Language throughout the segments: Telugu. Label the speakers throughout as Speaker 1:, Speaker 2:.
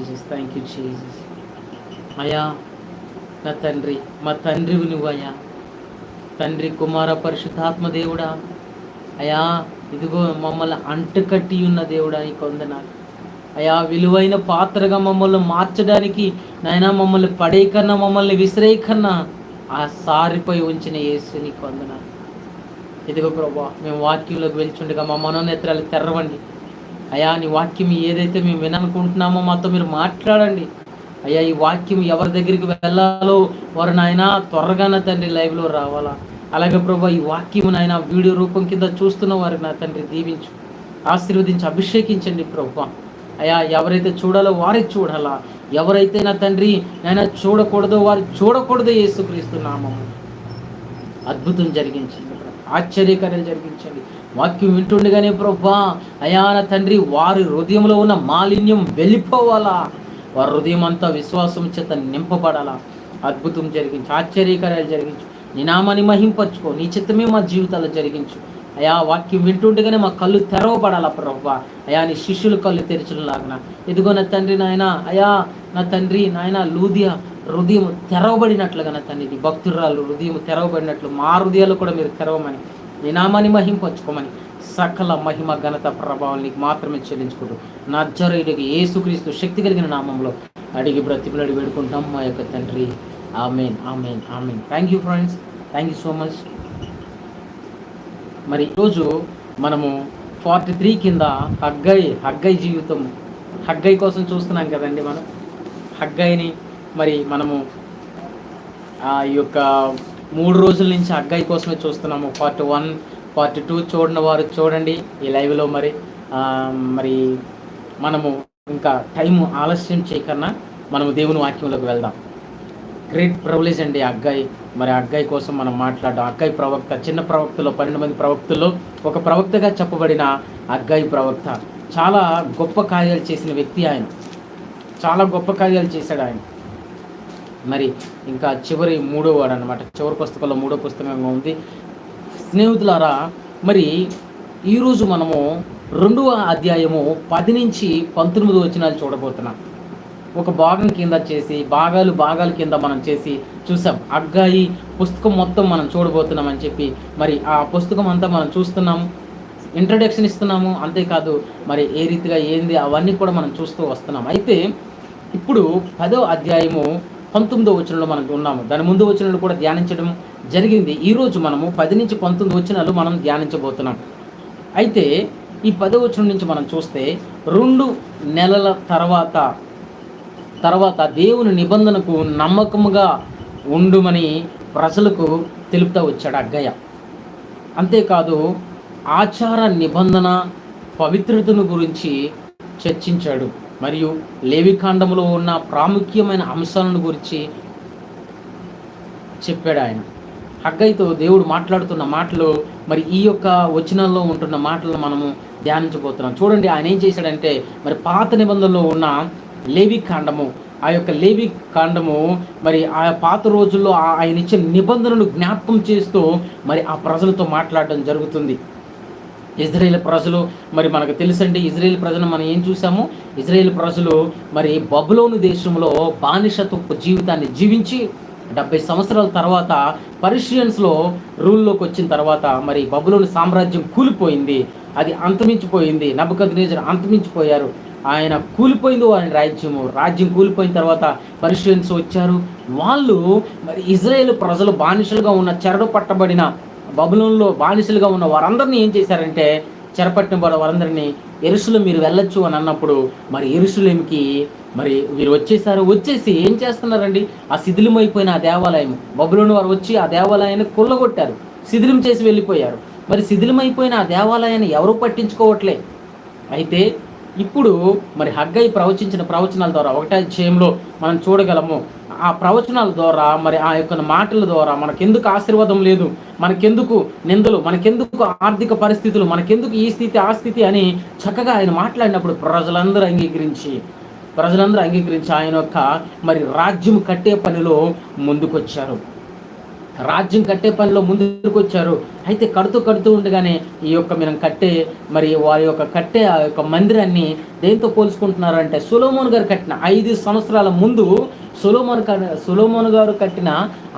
Speaker 1: Jesus, thank you Jesus. అయ్యా నా తండ్రి, మా తండ్రివి నువ్వు అయ్యా. తండ్రి, కుమార, పరిశుద్ధాత్మ దేవుడా, అయ్యా ఇదిగో మమ్మల్ని అంటుకట్టి ఉన్న దేవుడా నీకు వందనాలు అయ్యా. విలువైన పాత్రగా మమ్మల్ని మార్చడానికి నాయనా, మమ్మల్ని పడేకన్నా మమ్మల్ని విసిరేయకన్నా ఆ సారిపై ఉంచిన యేసు నీకు వందనాలు. ఇదిగో ప్రభా, మేము వాక్యంలోకి వెళ్తుండగా మా మనోనేత్రాలు తెరవండి అయ్యా. నీ వాక్యం ఏదైతే మేము వినాలనుకుంటున్నామో మాతో మీరు మాట్లాడండి అయ్యా. ఈ వాక్యం ఎవరి దగ్గరికి వెళ్ళాలో వారు నాయన త్వరగా నా తండ్రి లైవ్లో రావాలా. అలాగే ప్రభా, ఈ వాక్యం నాయన వీడియో రూపం కింద చూస్తున్న వారికి నా తండ్రి దీవించు, ఆశీర్వదించి, అభిషేకించండి ప్రభా అయ్యా. ఎవరైతే చూడాలో వారే చూడాలా, ఎవరైతే నా తండ్రి నాయన చూడకూడదో వారు చూడకూడదు. యేసుక్రీస్తు నామము అద్భుతం జరిగించండి, ఆశ్చర్యకార్యాలు జరిగించండి. వాక్యం వింటుండగానే ప్రభా అయా నా తండ్రి వారి హృదయంలో ఉన్న మాలిన్యం వెళ్ళిపోవాలా, వారి హృదయం అంతా విశ్వాసం చేత నింపబడాలా. అద్భుతం జరిగించు, ఆశ్చర్యకార్యాలు జరిగించు. నీ నామాన్ని మహింపరచుకో, నీ చిత్తమే మా జీవితాల్లో జరిగించు అయా. వాక్యం వింటుండగానే మా కళ్ళు తెరవబడాలా ప్రభా అయా. నీ శిష్యులు కళ్ళు తెరచలాగిన ఇదిగో నా తండ్రి నాయన అయా, నా తండ్రి నాయన లూదియా హృదయం తెరవబడినట్లుగా నా తండ్రి భక్తురాలు హృదయం తెరవబడినట్లు మా హృదయాలు కూడా మీరు తెరవమని, నీ నామాన్ని మహింపరచుకోమని, సకల మహిమ ఘనత ప్రభావం నీకు మాత్రమే చెల్లించుకుంటూ నజరేయుడికి యేసుక్రీస్తు శక్తి కలిగిన నామంలో అడిగి బ్రతిమలాడి వేడుకుంటాం మా యొక్క తండ్రి. Amen, amen, amen. Thank you friends, thank you so much. మరి ఈరోజు మనము 43 కింద హగ్గై జీవితం, హగ్గై కోసం చూస్తున్నాం కదండి. మనం హగ్గైని మరి మనము ఈ యొక్క 3 రోజుల నుంచి హగ్గై కోసమే చూస్తున్నాము. పార్ట్ 1, పార్ట్ 2 చూడని వారు చూడండి ఈ లైవ్లో. మరి మనము ఇంకా టైం ఆలస్యం చేయకన్నా మనము దేవుని వాక్యంలోకి వెళ్దాం. గ్రేట్ ప్రివిలేజ్ అండి హగ్గై. మరి హగ్గై కోసం మనం మాట్లాడడం. హగ్గై ప్రవక్త, చిన్న ప్రవక్తలో 12 మంది ప్రవక్తల్లో ఒక ప్రవక్తగా చెప్పబడిన హగ్గై ప్రవక్త చాలా గొప్ప కార్యాలు చేసిన వ్యక్తి. ఆయన చాలా గొప్ప కార్యాలు చేశాడు ఆయన. మరి ఇంకా చివరి 3వ వాడు అనమాట, చివరి పుస్తకంలో 3వ పుస్తకంగా ఉంది. స్నేహితులారా, మరి ఈరోజు మనము 2వ అధ్యాయము 10 నుంచి 19 వచనాలు చూడబోతున్నాం. ఒక భాగం కింద చేసి భాగాలు కింద మనం చేసి చూసాం. హగ్గయి పుస్తకం మొత్తం మనం చూడబోతున్నామని చెప్పి మరి ఆ పుస్తకం అంతా మనం చూస్తున్నాము, ఇంట్రడక్షన్ ఇస్తున్నాము. అంతేకాదు మరి ఏ రీతిగా ఏంది అవన్నీ కూడా మనం చూస్తూ వస్తున్నాం. అయితే ఇప్పుడు 10వ అధ్యాయము 19వ వచనంలో మనం ఉన్నాము. దాని ముందు వచనాలు కూడా ధ్యానించడం జరిగింది. ఈరోజు మనము 10 నుంచి 19 వచనాలు మనం ధ్యానించబోతున్నాం. అయితే ఈ 10వ వచనం నుంచి మనం చూస్తే 2 నెలల తర్వాత దేవుని నిబంధనకు నమ్మకముగా ఉండుమని ప్రజలకు తెలుపుతూ వచ్చాడు హగ్గయ్య. అంతేకాదు ఆచార నిబంధన పవిత్రతను గురించి చర్చించాడు. మరియు లేవికాండంలో ఉన్న ప్రాముఖ్యమైన అంశాలను గురించి చెప్పాడు ఆయన. హగ్గయితో దేవుడు మాట్లాడుతున్న మాటలు మరి ఈ యొక్క వచనాల్లో ఉంటున్న మాటలను మనము ధ్యానించబోతున్నాం. చూడండి ఆయన ఏం చేశాడంటే, మరి పాత నిబంధనలో ఉన్న లేవి కాండము, ఆ యొక్క లేవి కాండము మరి ఆ పాత రోజుల్లో ఆయన ఇచ్చిన నిబంధనలు జ్ఞాపకం చేస్తూ మరి ఆ ప్రజలతో మాట్లాడడం జరుగుతుంది. ఇజ్రాయేల్ ప్రజలు మరి మనకు తెలుసండి, ఇజ్రాయేల్ ప్రజలు మనం ఏం చూసాము, ఇజ్రాయేల్ ప్రజలు మరి బబులోను దేశంలో బానిసత్వపు జీవితాన్ని జీవించి 70 సంవత్సరాల తర్వాత పర్షియన్స్లో రూల్లోకి వచ్చిన తర్వాత మరి బబులోను సామ్రాజ్యం కూలిపోయింది, అది అంతమించిపోయింది. నెబుకద్నెజర్ అంతమించిపోయారు, ఆయన కూలిపోయింది వారి రాజ్యం కూలిపోయిన తర్వాత పర్షియన్స్ వచ్చారు. వాళ్ళు మరి ఇజ్రాయేల్ ప్రజలు బానిసలుగా ఉన్న చెరడు పట్టబడిన బబులోనులో బానిసలుగా ఉన్న వారందరినీ ఏం చేశారంటే, చెరపట్టిన వారందరినీ యెరూషలేము మీరు వెళ్ళొచ్చు అని అన్నప్పుడు మరి యెరూషలేముకి మరి వీరు వచ్చేసి ఏం చేస్తున్నారండి, ఆ శిథిలమైపోయిన ఆ దేవాలయం, బబులోను వారు వచ్చి ఆ దేవాలయాన్ని కొల్లగొట్టారు, శిథిలం చేసి వెళ్ళిపోయారు. మరి శిథిలమైపోయిన ఆ దేవాలయాన్ని ఎవరు పట్టించుకోవట్లే. అయితే ఇప్పుడు మరి హగ్గయి ప్రవచించిన ప్రవచనాల ద్వారా 1వ అధ్యాయంలో మనం చూడగలము. ఆ ప్రవచనాల ద్వారా మరి ఆ యొక్క మాటల ద్వారా మనకెందుకు ఆశీర్వాదం లేదు, మనకెందుకు నిందలు, మనకెందుకు ఆర్థిక పరిస్థితులు, మనకెందుకు ఈ స్థితి ఆ స్థితి అని చక్కగా ఆయన మాట్లాడినప్పుడు ప్రజలందరూ అంగీకరించి ఆయన యొక్క మరి రాజ్యం కట్టే పనిలో ముందుకొచ్చారు. రాజ్యం కట్టే పనిలో ముందుకు వచ్చారు. అయితే కడుతూ కడుతూ ఉండగానే ఈ యొక్క మనం కట్టే మరి వారి యొక్క కట్టే ఆ యొక్క మందిరాన్ని దేంతో పోల్చుకుంటున్నారంటే సొలొమోను గారు కట్టిన 5 సంవత్సరాల ముందు సొలొమోను గారు కట్టిన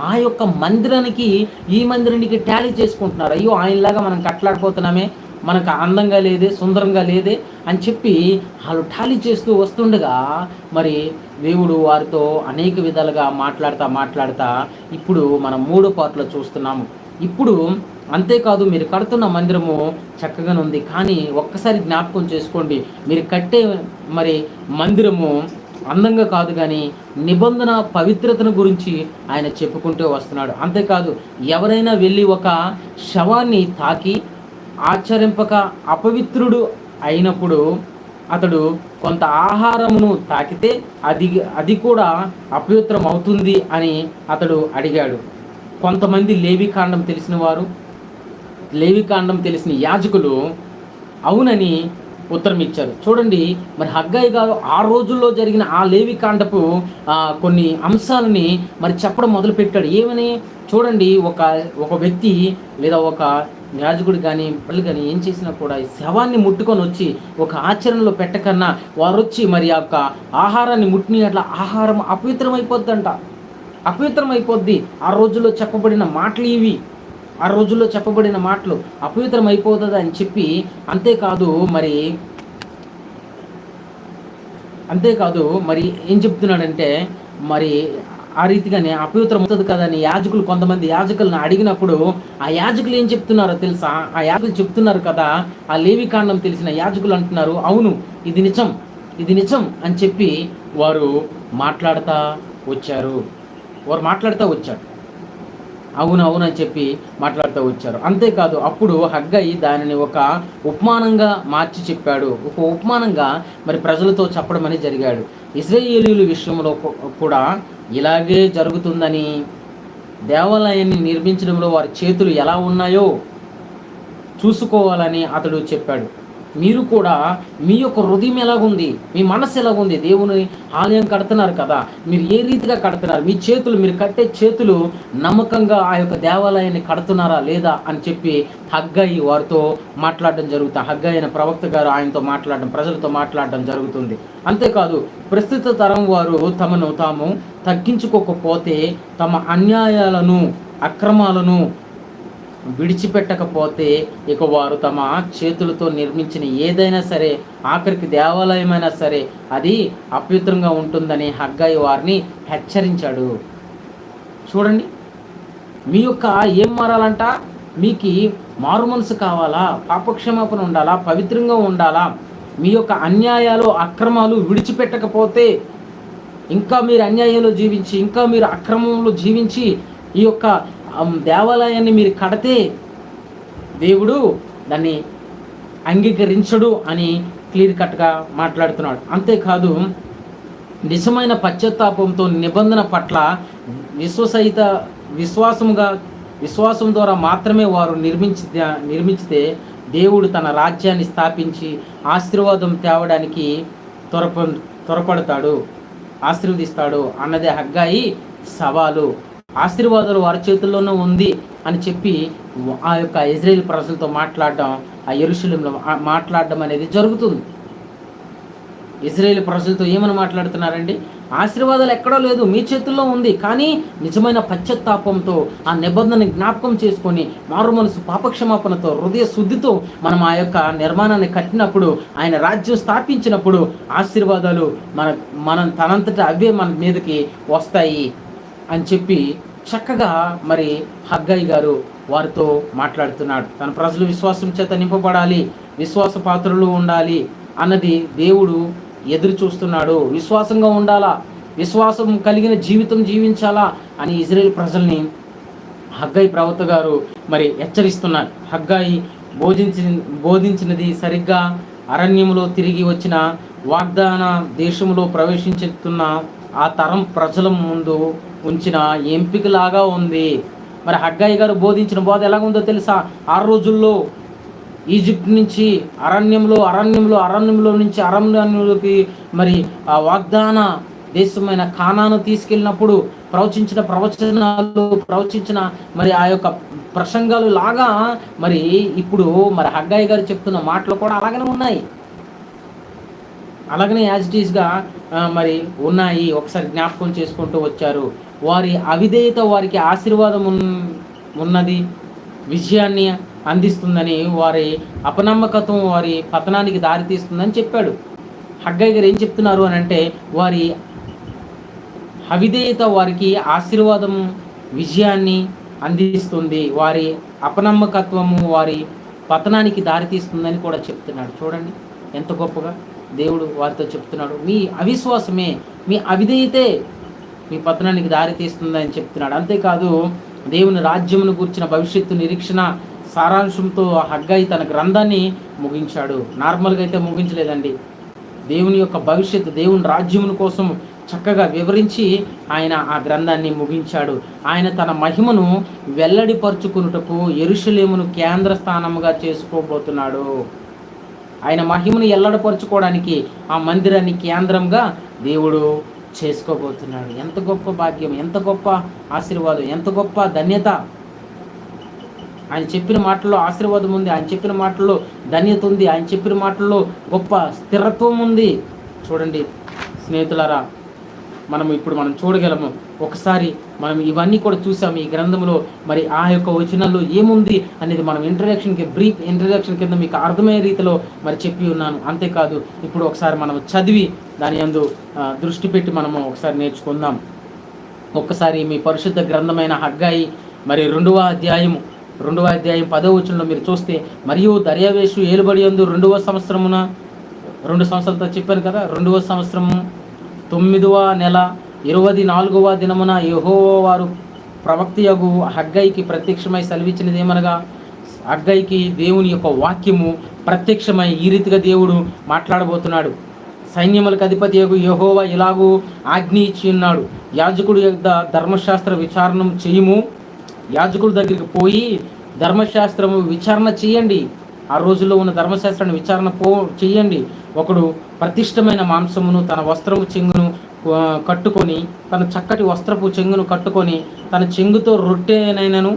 Speaker 1: ఆ యొక్క మందిరానికి ఈ మందిరానికి టాలీ చేసుకుంటున్నారు. అయ్యో ఆయనలాగా మనం కట్టలేకపోతున్నామే, మనకు అందంగా లేదే, సుందరంగా లేదే అని చెప్పి వాళ్ళు టాలీ చేస్తూ వస్తుండగా మరి దేవుడు వారితో అనేక విధాలుగా మాట్లాడుతా ఇప్పుడు మనం 3వ పార్ట్లో చూస్తున్నాము. ఇప్పుడు అంతేకాదు, మీరు కడుతున్న మందిరము చక్కగానే ఉంది, కానీ ఒక్కసారి జ్ఞాపకం చేసుకోండి, మీరు కట్టే మరి మందిరము అందంగా కాదు కానీ నిబంధన పవిత్రతను గురించి ఆయన చెప్పుకుంటూ వస్తున్నాడు. అంతేకాదు, ఎవరైనా వెళ్ళి ఒక శవాన్ని తాకి ఆచరింపక అపవిత్రుడు అయినప్పుడు అతడు కొంత ఆహారమును తాకితే అది కూడా అపవిత్రం అవుతుంది అని అతడు అడిగాడు. కొంతమంది లేవికాండం తెలిసిన యాజకులు అవునని ఉత్తరం ఇచ్చారు. చూడండి, మరి హగ్గయి గారు ఆ రోజుల్లో జరిగిన ఆ లేవికాండపు కొన్ని అంశాలని మరి చెప్పడం మొదలుపెట్టాడు. ఏమని చూడండి, ఒక వ్యక్తి లేదా ఒక యాజకుడు కానీ వాళ్ళు కానీ ఏం చేసినా కూడా ఈ శవాన్ని ముట్టుకొని వచ్చి ఒక ఆచరణలో పెట్టకన్నా వారు వచ్చి మరి ఆ యొక్క ఆహారాన్ని ముట్టిని అట్లా ఆహారం అపవిత్రమైపోద్దంట, అపవిత్రమైపోద్ది. ఆ రోజుల్లో చెప్పబడిన మాటలు ఇవి, ఆ రోజుల్లో చెప్పబడిన మాటలు అపవిత్రం అయిపోతుంది అని చెప్పి అంతేకాదు మరి ఏం చెప్తున్నాడంటే మరి ఆ రీతిగానే అపవిత్రం అవుతుంది కదా అని కొంతమంది యాజకులను అడిగినప్పుడు ఆ యాజకులు ఏం చెప్తున్నారో తెలుసా? ఆ యాజకులు చెప్తున్నారు కదా, ఆ లేవికాండం తెలిసిన యాజకులు అంటున్నారు, అవును ఇది నిజం అని చెప్పి వారు మాట్లాడుతూ వచ్చారు. అవునని చెప్పి మాట్లాడుతూ వచ్చారు. అంతేకాదు, అప్పుడు హగ్గయి దానిని ఒక ఉపమానంగా మార్చి చెప్పాడు. ఒక ఉపమానంగా మరి ప్రజలతో చెప్పడం అనేది జరిగాడు. ఇశ్రాయేలీయుల విషయంలో కూడా ఇలాగే జరుగుతుందని, దేవాలయాన్ని నిర్మించడంలో వారి చేతులు ఎలా ఉన్నాయో చూసుకోవాలని అతడు చెప్పాడు. మీరు కూడా మీ యొక్క హృదయం ఎలాగుంది, మీ మనస్సు ఎలాగుంది, దేవుని ఆలయం కడుతున్నారు కదా, మీరు ఏ రీతిగా కడుతున్నారు, మీరు కట్టే చేతులు నమ్మకంగా ఆ యొక్క దేవాలయాన్ని కడుతున్నారా లేదా అని చెప్పి హగ్గయి వారితో మాట్లాడడం జరుగుతుంది. హగ్గయి అయిన ప్రవక్త గారు ప్రజలతో మాట్లాడడం జరుగుతుంది. అంతేకాదు, ప్రస్తుత తరం వారు తమను తాము తగ్గించుకోకపోతే, తమ అన్యాయాలను అక్రమాలను విడిచిపెట్టకపోతే ఇక వారు తమ చేతులతో నిర్మించిన ఏదైనా సరే, ఆఖరికి దేవాలయమైనా సరే, అది అపవిత్రంగా ఉంటుందని హగ్గయి వారిని హెచ్చరించాడు. చూడండి, మీ యొక్క ఏం మారాలంట? మీకు మారు మనసు కావాలా, పాపక్షమాపణ ఉండాలా, పవిత్రంగా ఉండాలా, మీ యొక్క అన్యాయాలు అక్రమాలు విడిచిపెట్టకపోతే, ఇంకా మీరు అన్యాయంలో జీవించి, ఇంకా మీరు అక్రమంలో జీవించి ఈ యొక్క దేవాలయాన్ని మీరు కడితే దేవుడు దాన్ని అంగీకరించడు అని క్లియర్ కట్గా మాట్లాడుతున్నాడు. అంతేకాదు, నిజమైన పశ్చాత్తాపంతో నిబంధన పట్ల విశ్వాసం ద్వారా మాత్రమే వారు నిర్మించితే దేవుడు తన రాజ్యాన్ని స్థాపించి ఆశీర్వాదం తేవడానికి ఆశీర్వదిస్తాడు అన్నదే హగ్గయి సవాలు. ఆశీర్వాదాలు వారి చేతుల్లోనూ ఉంది అని చెప్పి ఆ యొక్క ఇజ్రాయేల్ ప్రజలతో మాట్లాడడం, ఆ యెరూషలేములో మాట్లాడడం అనేది జరుగుతుంది. ఇజ్రాయేల్ ప్రజలతో ఏమని మాట్లాడుతున్నారండి? ఆశీర్వాదాలు ఎక్కడో లేదు, మీ చేతుల్లో ఉంది, కానీ నిజమైన పశ్చాత్తాపంతో ఆ నిబంధనని జ్ఞాపకం చేసుకొని మారు మనసు పాపక్షమాపణతో హృదయ శుద్ధితో మనం ఆ యొక్క నిర్మాణాన్ని కట్టినప్పుడు, ఆయన రాజ్యం స్థాపించినప్పుడు ఆశీర్వాదాలు మనం తనంతట అవే మన మీదకి వస్తాయి అని చెప్పి చక్కగా మరి హగ్గయి గారు వారితో మాట్లాడుతున్నాడు. తన ప్రజలు విశ్వాసం చేత నింపబడాలి, విశ్వాస పాత్రలు ఉండాలి అన్నది దేవుడు ఎదురు చూస్తున్నాడు. విశ్వాసంగా ఉండాలా, విశ్వాసం కలిగిన జీవితం జీవించాలా అని ఇజ్రాయేల్ ప్రజల్ని హగ్గయి ప్రవక్త గారు మరి హెచ్చరిస్తున్నారు. హగ్గయి బోధించినది సరిగ్గా అరణ్యంలో తిరిగి వచ్చిన వాగ్దాన దేశంలో ప్రవేశించుతున్న ఆ తరం ప్రజల ముందు ఉంచిన ఎంపికలాగా ఉంది. మరి హగ్గయి గారు బోధించిన బోధ ఎలాగుందో తెలుసా? ఆ రోజుల్లో ఈజిప్ట్ నుంచి అరణ్యంలో నుంచి అరణ్యంలోకి మరి ఆ వాగ్దాన దేశమైన కానాను తీసుకెళ్ళినప్పుడు ప్రవచించిన ప్రవచనాలు, ప్రవచించిన మరి ఆ యొక్క ప్రసంగాలు లాగా మరి ఇప్పుడు మరి హగ్గయి గారు చెప్తున్న మాటలు కూడా అలాగనే ఉన్నాయి, అలాగనే యాజ్ ఇట్ ఈస్గా మరి ఉన్నాయి. ఒకసారి జ్ఞాపకం చేసుకుంటూ వచ్చారు. వారి అవిధేయత వారికి ఆశీర్వాదం ఉన్నది, విజయాన్ని అందిస్తుందని, వారి అపనమ్మకత్వం వారి పతనానికి దారితీస్తుందని చెప్పాడు. హగ్గయి గారు ఏం చెప్తున్నారు అని అంటే, వారి అవిధేయత వారికి ఆశీర్వాదం, విజయాన్ని అందిస్తుంది, వారి అపనమ్మకత్వము వారి పతనానికి దారితీస్తుందని కూడా చెప్తున్నాడు. చూడండి ఎంత గొప్పగా దేవుడు వారితో చెప్తున్నాడు. మీ అవిశ్వాసమే, మీ అవిధేయతే మీ పతనానికి దారితీస్తుందని చెప్తున్నాడు. అంతేకాదు దేవుని రాజ్యమును గూర్చిన భవిష్యత్తు నిరీక్షణ సారాంశంతో హగ్గయి తన గ్రంథాన్ని ముగించాడు. నార్మల్గా అయితే ముగించలేదండి. దేవుని యొక్క భవిష్యత్తు, దేవుని రాజ్యమును కోసం చక్కగా వివరించి ఆయన ఆ గ్రంథాన్ని ముగించాడు. ఆయన తన మహిమను వెల్లడిపరుచుకున్నటకు యెరూషలేమును కేంద్ర స్థానముగా చేసుకోబోతున్నాడు. ఆయన మహిమను ఎల్లడిపరుచుకోవడానికి ఆ మందిరాన్ని కేంద్రంగా దేవుడు చేసుకోబోతున్నాడు. ఎంత గొప్ప భాగ్యం, ఎంత గొప్ప ఆశీర్వాదం, ఎంత గొప్ప ధన్యత. ఆయన చెప్పిన మాటల్లో ఆశీర్వాదం ఉంది, ఆయన చెప్పిన మాటల్లో ధన్యత ఉంది, ఆయన చెప్పిన మాటల్లో గొప్ప స్థిరత్వం ఉంది. చూడండి స్నేహితులారా, మనం చూడగలము. ఒకసారి మనం ఇవన్నీ కూడా చూసాము ఈ గ్రంథంలో. మరి ఆ యొక్క వచనాల్లో ఏముంది అనేది మనం బ్రీఫ్ ఇంట్రడక్షన్ కింద మీకు అర్థమయ్యే రీతిలో మరి చెప్పి ఉన్నాను. అంతేకాదు ఇప్పుడు ఒకసారి మనం చదివి దాని యందు దృష్టి పెట్టి మనము ఒకసారి నేర్చుకుందాం. ఒక్కసారి మీ పరిశుద్ధ గ్రంథమైన హగ్గయి మరి 2వ అధ్యాయం 10వ వచనంలో మీరు చూస్తే, మరియు దర్యావేషు ఏలుబడి యందు 2వ సంవత్సరమున, 2 సంవత్సరాలతో చెప్పాను కదా, 2వ సంవత్సరము 9వ నెల 24వ దినమున యెహోవా వారు ప్రవక్తయగు హగ్గయికి ప్రత్యక్షమై సెలవిచ్చినది ఏమనగా, హగ్గయికి దేవుని యొక్క వాక్యము ప్రత్యక్షమై ఈ రీతిగా దేవుడు మాట్లాడబోతున్నాడు. సైన్యములకు అధిపతి యెహోవా ఇలాగూ ఆజ్ఞ ఇచ్చి ఉన్నాడు, యాజకుడు యొక్క ధర్మశాస్త్ర విచారణ చేయుము. యాజకుల దగ్గరికి పోయి ధర్మశాస్త్రము విచారణ చేయండి. ఆ రోజుల్లో ఉన్న ధర్మశాస్త్రాన్ని విచారణ చేయండి. ఒకడు ప్రతిష్టమైన మాంసమును తన వస్త్రము చెంగును కట్టుకొని, తన చక్కటి వస్త్రపు చెంగును కట్టుకొని, తన చెంగుతో రొట్టెనైనను,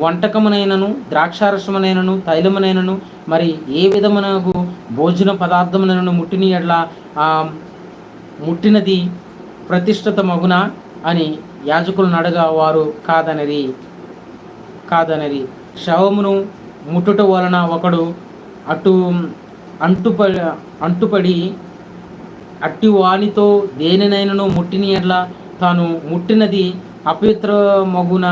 Speaker 1: వంటకమునైనను, ద్రాక్షారసమునైనను, తైలమునైనను, మరి ఏ విధమైన భోజన పదార్థమునైనను ముట్టిన ఎడ్ల ముట్టినది ప్రతిష్ఠిత మగున అని యాజకులను అడగా వారు కాదనరి. శవమును ముట్టుట వలన ఒకడు అంటుపడి అట్టి వానితో దేనినైనను ముట్టిన ఎడ్ల తాను ముట్టినది అపవిత్ర మగున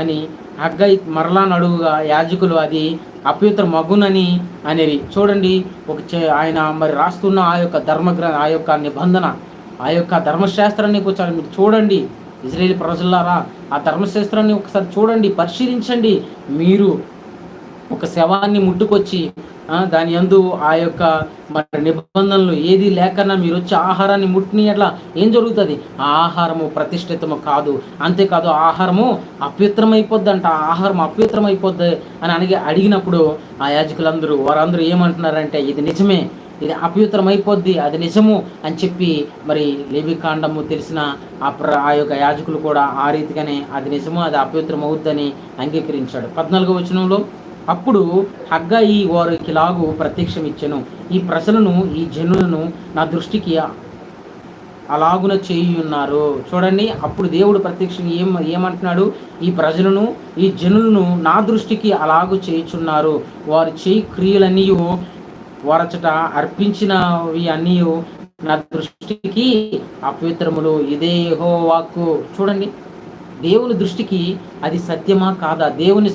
Speaker 1: అని హగ్గయి మరలా నడుగుగా యాజకులు అది అపవిత్ర మగునని అనేది. చూడండి ఆయన మరి రాస్తున్న ఆ యొక్క ఆ యొక్క నిబంధన, ఆ యొక్క ధర్మశాస్త్రాన్ని ఒకసారి మీరు చూడండి. ఇజ్రాయేల్ ప్రజలారా, ఆ ధర్మశాస్త్రాన్ని ఒకసారి చూడండి, పరిశీలించండి. మీరు ఒక శవాన్ని ముట్టుకొచ్చి దాని యందు ఆ యొక్క మరి నిబంధనలు ఏది లేకన్నా మీరు వచ్చి ఆహారాన్ని ముట్టిన ఎట్లా ఏం జరుగుతుంది? ఆ ఆహారము ప్రతిష్ఠితము కాదు. అంతేకాదు ఆహారము అపవిత్రమైపోద్దంట. ఆహారం అపవిత్రమైపోద్ది అని అడిగినప్పుడు ఆ యాజకులందరూ వారందరూ ఏమంటున్నారంటే, ఇది నిజమే, ఇది అపవిత్రమైపోద్ది, అది నిజము అని చెప్పి మరి లేవికాండము తెలిసిన ఆ యొక్క యాజకులు కూడా ఆ రీతిగానే అది నిజము, అది అపవిత్రమవుద్దని అంగీకరించాడు. 14వ వచనంలో, అప్పుడు హగ్గయి వారికి లాగు ప్రత్యక్షం ఇచ్చెను, ఈ ప్రజలను, ఈ జనులను నా దృష్టికి అలాగున చేయున్నారు. చూడండి, అప్పుడు దేవుడు ప్రత్యక్షం ఏమంటున్నాడు? ఈ ప్రజలను, ఈ జనులను నా దృష్టికి అలాగు చేయుచున్నారు. వారు చేయి క్రియలన్నీ వారచట అర్పించినవి అన్నీ నా దృష్టికి అపవిత్రములు. ఇదే యెహోవాకు. చూడండి, దేవుని దృష్టికి అది సత్యమా కాదా, దేవుని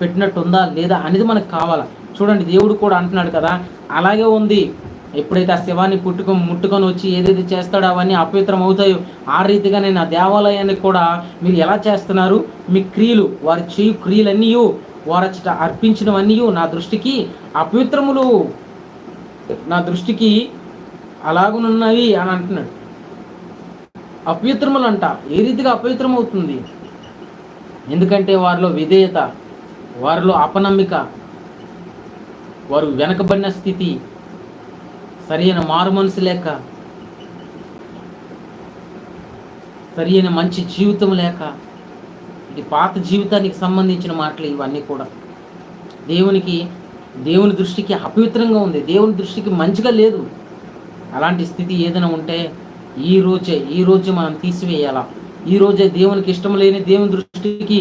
Speaker 1: పెట్టినట్టుందా లేదా అనేది మనకు కావాలా. చూడండి, దేవుడు కూడా అంటున్నాడు కదా, అలాగే ఉంది. ఎప్పుడైతే ఆ శవాన్ని ముట్టుకొని వచ్చి ఏదైతే చేస్తాడో అవన్నీ అపవిత్రం అవుతాయో, ఆ రీతిగానే నా దేవాలయాన్ని కూడా మీరు ఎలా చేస్తున్నారు? మీ క్రియలు, వారి చేయు క్రియలన్నీ వారచట అర్పించినవన్నీ నా దృష్టికి అపవిత్రములు, నా దృష్టికి అలాగునున్నవి అని అంటున్నాడు. అపవిత్రములు అంట. ఏ రీతిగా అపవిత్రం అవుతుంది? ఎందుకంటే వారిలో విధేయత, వారిలో అపనమ్మిక, వారు వెనకబడిన స్థితి, సరైన మారు మనసు లేక సరి అయిన మంచి జీవితం లేక, ఇది పాత జీవితానికి సంబంధించిన మాటలు ఇవన్నీ కూడా. దేవుని దృష్టికి అపవిత్రంగా ఉంది, దేవుని దృష్టికి మంచిగా లేదు. అలాంటి స్థితి ఏదైనా ఉంటే ఈ రోజే మనం తీసివేయాలా. ఈ రోజే దేవునికి ఇష్టం లేని, దేవుని దృష్టికి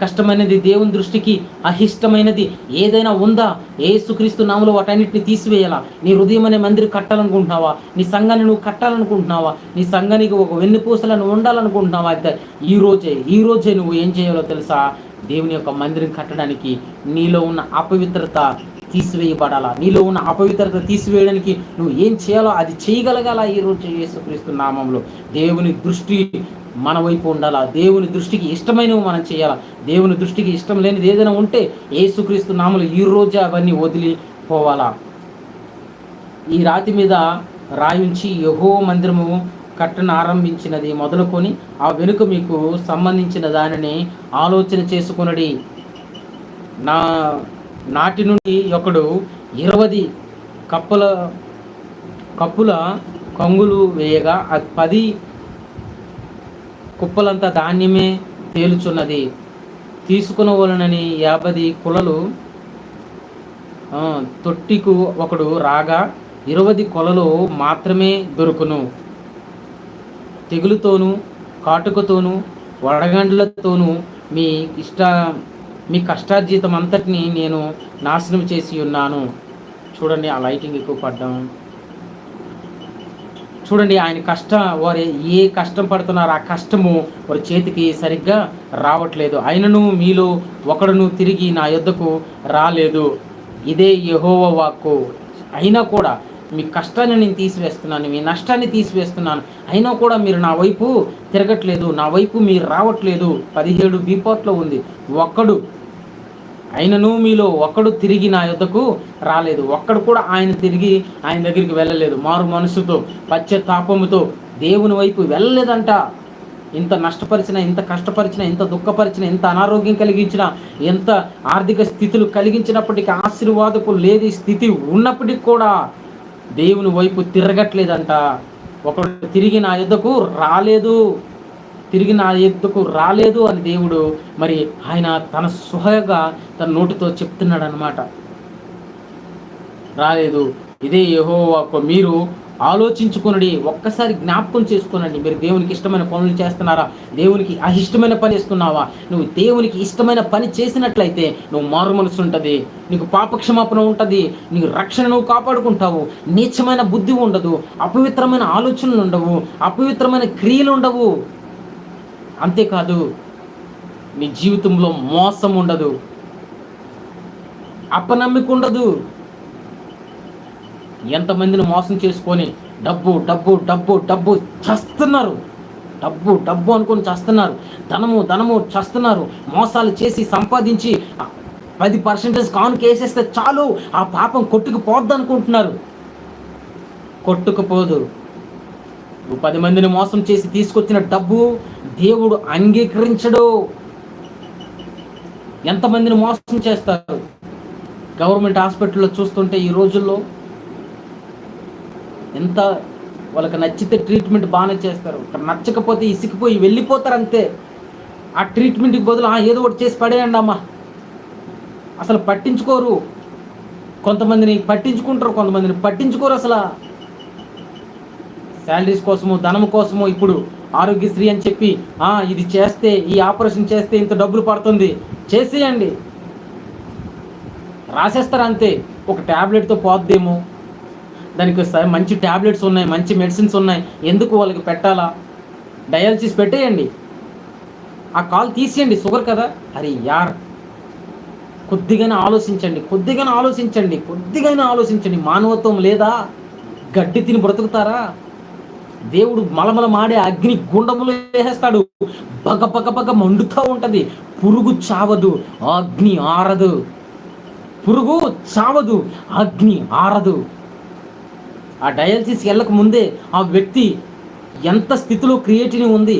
Speaker 1: కష్టమైనది, దేవుని దృష్టికి అహిష్టమైనది ఏదైనా ఉందా, యేసుక్రీస్తు నామములో వాటన్నిటిని తీసివేయాలా. నీ హృదయం అనే మందిరం కట్టాలనుకుంటున్నావా? నీ సంఘాన్ని నువ్వు కట్టాలనుకుంటున్నావా? నీ సంఘానికి ఒక వెన్నుపూసలను ఉండాలనుకుంటున్నావా? అయితే ఈ రోజే నువ్వు ఏం చేయాలో తెలుసా? దేవుని యొక్క మందిరం కట్టడానికి నీలో ఉన్న అపవిత్రత తీసివేయబడాలా. నీలో ఉన్న అపవిత్రత తీసివేయడానికి నువ్వు ఏం చేయాలో అది చేయగలగాల. ఈరోజు యేసుక్రీస్తు నామంలో దేవుని దృష్టి మన వైపు ఉండాలా. దేవుని దృష్టికి ఇష్టమైనవి మనం చేయాలా. దేవుని దృష్టికి ఇష్టం లేనిది ఏదైనా ఉంటే యేసుక్రీస్తు నామంలో ఈరోజే అవన్నీ వదిలిపోవాలా. ఈ రాతి మీద రాయించి యెహోవా మందిరము కట్టను ఆరంభించినది మొదలుకొని ఆ వెనుక మీకు సంబంధించిన దానిని ఆలోచన చేసుకొనుడి. నాటి నుండి ఒకడు 20 కప్పుల కంగులు వేయగా 10 కుప్పలంతా ధాన్యమే తేలుచున్నది. తీసుకునవలనని 50 కులలు తొట్టికు ఒకడు రాగా 20 కొలలు మాత్రమే దొరుకును. తెగులుతోనూ కాటుకతోనూ వడగండ్లతోనూ మీ కష్టార్జితం అంతటిని నేను నాశనం చేసి ఉన్నాను. చూడండి, ఆ లైటింగ్ ఎక్కువ పడ్డాం. చూడండి, వారు ఏ కష్టం పడుతున్నారో ఆ కష్టము వారి చేతికి సరిగ్గా రావట్లేదు. అయినను మీలో ఒకడును తిరిగి నా యొద్దకు రాలేదు. ఇదే యెహోవా వాక్కు. అయినా కూడా మీ కష్టాన్ని నేను తీసివేస్తున్నాను, మీ నష్టాన్ని తీసివేస్తున్నాను. అయినా కూడా మీరు నా వైపు తిరగట్లేదు, నా వైపు మీరు రావట్లేదు. 17 బీపాట్లో ఉంది. అయినను మీలో ఒక్కడు తిరిగి నా యొద్దకు రాలేదు. ఒక్కడు కూడా తిరిగి ఆయన దగ్గరికి వెళ్ళలేదు. మారు మనసుతో, పశ్చాత్తాపముతో దేవుని వైపు వెళ్ళలేదంట. ఇంత నష్టపరిచిన, ఇంత కష్టపరిచిన, ఇంత దుఃఖపరిచిన, ఇంత అనారోగ్యం కలిగించిన, ఎంత ఆర్థిక స్థితులు కలిగించినప్పటికీ, ఆశీర్వాదకు లేని స్థితి ఉన్నప్పటికీ కూడా దేవుని వైపు తిరగట్లేదంట. ఒకడు తిరిగి నా యొద్దకు రాలేదు అని దేవుడు మరి ఆయన తన సుహగా తన నోటితో చెప్తున్నాడు అన్నమాట. రాలేదు. ఇదే యెహోవా. మీరు ఆలోచించుకునండి, ఒక్కసారి జ్ఞాపకం చేసుకునండి. మీరు దేవునికి ఇష్టమైన పనులు చేస్తున్నారా? దేవునికి అహిష్టమైన పని చేస్తున్నావా? నువ్వు దేవునికి ఇష్టమైన పని చేసినట్లయితే నువ్వు మారు మనసు ఉంటుంది, నీకు పాపక్షమాపణ ఉంటుంది, నీకు రక్షణ నువ్వు కాపాడుకుంటావు, నీచమైన బుద్ధి ఉండదు, అపవిత్రమైన ఆలోచనలు ఉండవు, అపవిత్రమైన క్రియలు ఉండవు. అంతేకాదు, నీ జీవితంలో మోసం ఉండదు, అపనమ్మిక ఉండదు. ఎంతమందిని మోసం చేసుకొని డబ్బు డబ్బు డబ్బు డబ్బు చస్తున్నారు, డబ్బు అనుకొని చస్తున్నారు, ధనము చస్తున్నారు. మోసాలు చేసి సంపాదించి 10% కానుక వేసేస్తే చాలు, ఆ పాపం కొట్టుకుపోద్ది అనుకుంటున్నారు. కొట్టుకుపోదు. 10 మందిని మోసం చేసి తీసుకొచ్చిన డబ్బు దేవుడు అంగీకరించడు. ఎంతమందిని మోసం చేస్తారు. గవర్నమెంట్ హాస్పిటల్లో చూస్తుంటే ఈ రోజుల్లో ఎంత వాళ్ళకి నచ్చితే ట్రీట్మెంట్ బాగానే చేస్తారు, నచ్చకపోతే ఇసికిపోయి వెళ్ళిపోతారు అంతే. ఆ ట్రీట్మెంట్కి బదులు ఏదో ఒకటి చేసి పడేయండి అమ్మా, అసలు పట్టించుకోరు. కొంతమందిని పట్టించుకుంటారు, కొంతమందిని పట్టించుకోరు. అసలు శాలరీస్ కోసము, ధనం కోసము ఇప్పుడు ఆరోగ్యశ్రీ అని చెప్పి ఇది చేస్తే, ఈ ఆపరేషన్ చేస్తే ఇంత డబ్బులు పడుతుంది, చేసేయండి, రాసేస్తారు అంతే. ఒక ట్యాబ్లెట్తో పోద్దేమో, దానికి మంచి ట్యాబ్లెట్స్ ఉన్నాయి, మంచి మెడిసిన్స్ ఉన్నాయి, ఎందుకు వాళ్ళకి పెట్టాలా? డయాలసిస్ పెట్టేయండి, ఆ కాల్ తీసేయండి, షుగర్ కదా. అరే యార్, కొద్దిగానే ఆలోచించండి. మానవత్వం లేదా? గడ్డి తిని బ్రతుకుతారా? దేవుడు మలమల మాడే అగ్ని గుండములు వేసేస్తాడు, బగ మండుతూ ఉంటుంది. పురుగు చావదు, అగ్ని ఆరదు. ఆ డయాలసిస్ వెళ్ళక ముందే ఆ వ్యక్తి ఎంత స్థితిలో క్రియేటిని ఉంది,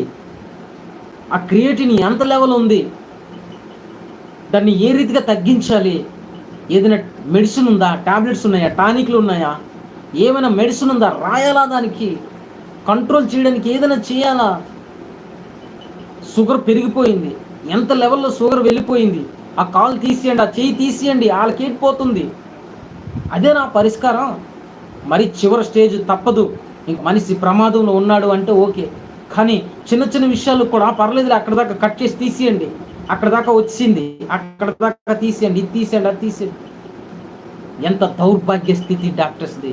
Speaker 1: ఆ క్రియేటిని ఎంత లెవెల్ ఉంది, దాన్ని ఏ రీతిగా తగ్గించాలి, ఏదైనా మెడిసిన్ ఉందా, టాబ్లెట్స్ ఉన్నాయా, టానిక్లు ఉన్నాయా, ఏమైనా మెడిసిన్ ఉందా, రాయాలా, దానికి కంట్రోల్ చేయడానికి ఏదైనా చేయాలా. షుగర్ పెరిగిపోయింది, ఎంత లెవెల్లో షుగర్ వెళ్ళిపోయింది, ఆ కాలు తీసేయండి, ఆ చెయ్యి తీసేయండి, వాళ్ళకేటిపోతుంది. అదే నా పరిష్కారం. మరి చివరి స్టేజ్ తప్పదు, ఇంక మనిషి ప్రమాదంలో ఉన్నాడు అంటే ఓకే. కానీ చిన్న చిన్న విషయాలు కూడా పర్లేదులే, అక్కడ దాకా కట్ చేసి తీసేయండి, అక్కడ దాకా వచ్చింది, అక్కడ దాకా తీసేయండి, ఇది తీసేయండి, అది తీసేయండి. ఎంత దౌర్భాగ్య స్థితి డాక్టర్స్ది.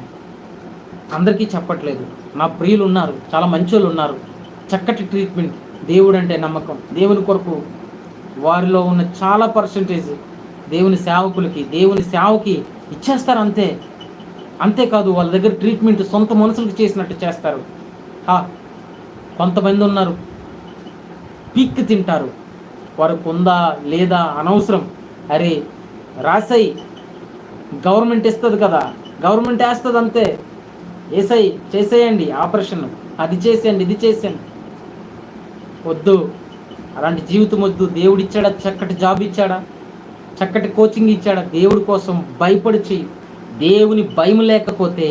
Speaker 1: అందరికీ చెప్పట్లేదు, నా ప్రియులు ఉన్నారు, చాలా మంచోళ్ళు ఉన్నారు, చక్కటి ట్రీట్మెంట్, దేవుడు అంటే నమ్మకం, దేవుని కొరకు వారిలో ఉన్న చాలా పర్సంటేజ్ దేవుని సేవకులకి, దేవుని సేవకి ఇచ్చేస్తారు అంతే. అంతేకాదు వాళ్ళ దగ్గర ట్రీట్మెంట్ సొంత మనుషులకు చేసినట్టు చేస్తారు. కొంతమంది ఉన్నారు పీక్కి తింటారు, వారికి ఉందా లేదా అనవసరం. అరే రాసై, గవర్నమెంట్ ఇస్తుంది కదా, గవర్నమెంట్ వేస్తుంది అంతే, ఏసై చేసేయండి ఆపరేషన్, అది చేసేయండి, ఇది చేసేయండి. వద్దు, అలాంటి జీవితం వద్దు. దేవుడు ఇచ్చాడా, చక్కటి జాబ్ ఇచ్చాడా, చక్కటి కోచింగ్ ఇచ్చాడా, దేవుడి కోసం భయపడి చెయ్యి. దేవుని భయం లేకపోతే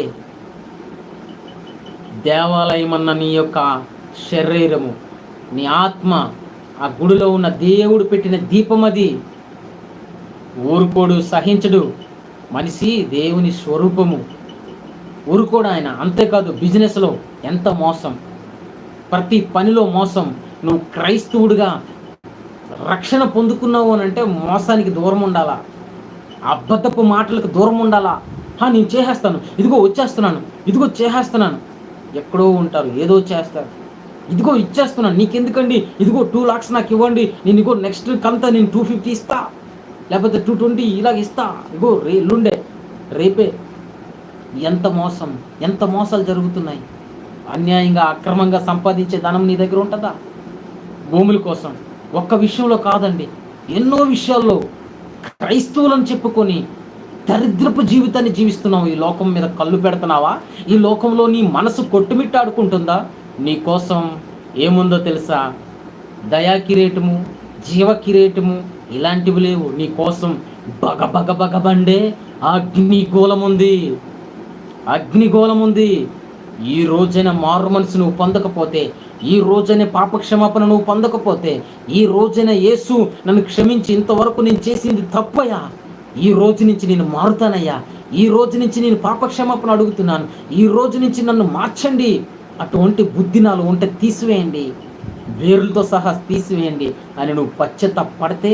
Speaker 1: దేవాలయం అన్న నీ యొక్క శరీరము, నీ ఆత్మ ఆ గుడిలో ఉన్న దేవుడు పెట్టిన దీపం, అది ఊరుకోడు, సహించడు. మనిషి దేవుని స్వరూపము, ఊరుకోడు ఆయన. అంతేకాదు బిజినెస్లో ఎంత మోసం, ప్రతి పనిలో మోసం. నువ్వు క్రైస్తవుడిగా రక్షణ పొందుకున్నావు అని అంటే మోసానికి దూరం ఉండాలా, అబద్ధపు మాటలకు దూరం ఉండాలా. నేను చేసేస్తాను, ఇదిగో వచ్చేస్తున్నాను, ఇదిగో చేసేస్తున్నాను. ఎక్కడో ఉంటారు, ఏదో చేస్తారు. ఇదిగో ఇచ్చేస్తున్నాను, నీకెందుకండి, ఇదిగో 2 lakhs నాకు ఇవ్వండి, నేను ఇదిగో నెక్స్ట్ కంతా నేను 250 ఇస్తా, లేకపోతే 220 ఇలాగ ఇస్తా, ఇగో ఎల్లుండే రేపే. ఎంత మోసం, ఎంత మోసాలు జరుగుతున్నాయి. అన్యాయంగా అక్రమంగా సంపాదించే ధనం నీ దగ్గర ఉంటుందా? భూముల కోసం ఒక్క విషయంలో కాదండి, ఎన్నో విషయాల్లో క్రైస్తవులను చెప్పుకొని దరిద్రపు జీవితాన్ని జీవిస్తున్నావు. ఈ లోకం మీద కళ్ళు పెడుతున్నావా? ఈ లోకంలో నీ మనసు కొట్టుమిట్టాడుకుంటుందా? నీ కోసం ఏముందో తెలుసా? దయా కిరీటము, జీవ కిరీటము ఇలాంటివి లేవు. నీ కోసం బగ బగ బగబండే అగ్నిగోళం ఉంది, అగ్నిగోళం ఉంది. ఈ రోజైన మారు మనసు నువ్వు పొందకపోతే, ఈ రోజైన పాపక్షమాపణ నువ్వు పొందకపోతే, ఈ రోజైన యేసు నన్ను క్షమించి, ఇంతవరకు నేను చేసింది తప్పయ్యా, ఈ రోజు నుంచి నేను మారుతానయ్యా, ఈ రోజు నుంచి నేను పాపక్షమాపణ అడుగుతున్నాను, ఈ రోజు నుంచి నన్ను మార్చండి, అటువంటి బుద్ధి నాలో ఉంటే తీసివేయండి, వేరులతో సహా తీసివేయండి అని నువ్వు పశ్చాత్తాపడితే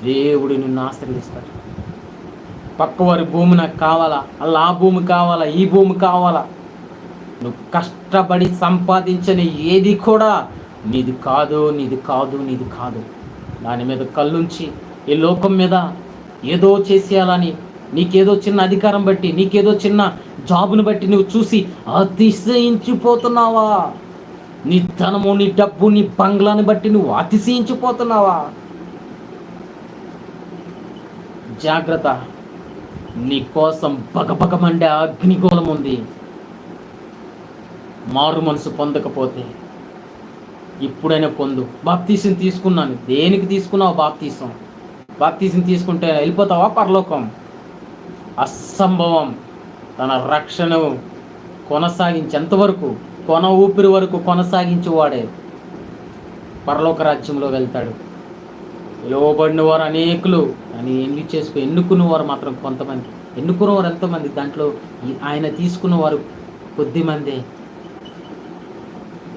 Speaker 1: దేవుడు నిన్ను ఆశీర్వదిస్తాడు. పక్కవారి భూమి నాకు కావాలా, అలా ఆ భూమి కావాలా, ఈ భూమి కావాలా, నువ్వు కష్టపడి సంపాదించని ఏది కూడా నీది కాదు, నీది కాదు, నీది కాదు. దాని మీద కళ్ళుంచి ఈ లోకం మీద ఏదో చేసేయాలని, నీకేదో చిన్న అధికారం బట్టి, నీకేదో చిన్న జాబును బట్టి నువ్వు చూసి అతిశయించిపోతున్నావా? నీ ధనము, నీ డబ్బు, నీ బంగ్లాని బట్టి నువ్వు అతిశయించిపోతున్నావా? జాగ్రత్త, నీ కోసం బగబగమండే అగ్నిగోళం ఉంది. మారు మనసు పొందకపోతే ఇప్పుడైనా పొందు. బాప్తీసం తీసుకున్నాను, దేనికి తీసుకున్నావు? బాప్తీసం తీసుకుంటే వెళ్ళిపోతావా పరలోకం? అసంభవం. తన రక్షణ కొనసాగించేంతవరకు, కొన ఊపిరి వరకు కొనసాగించేవాడే పరలోక రాజ్యంలో వెళ్తాడు. పిలువబడిన వారు అనేకులు, కానీ ఎన్నుకున్నవారు మాత్రం కొంతమంది. ఎన్నుకున్నవారు ఎంతోమంది, దాంట్లో ఆయన తీసుకున్నవారు కొద్దిమందే.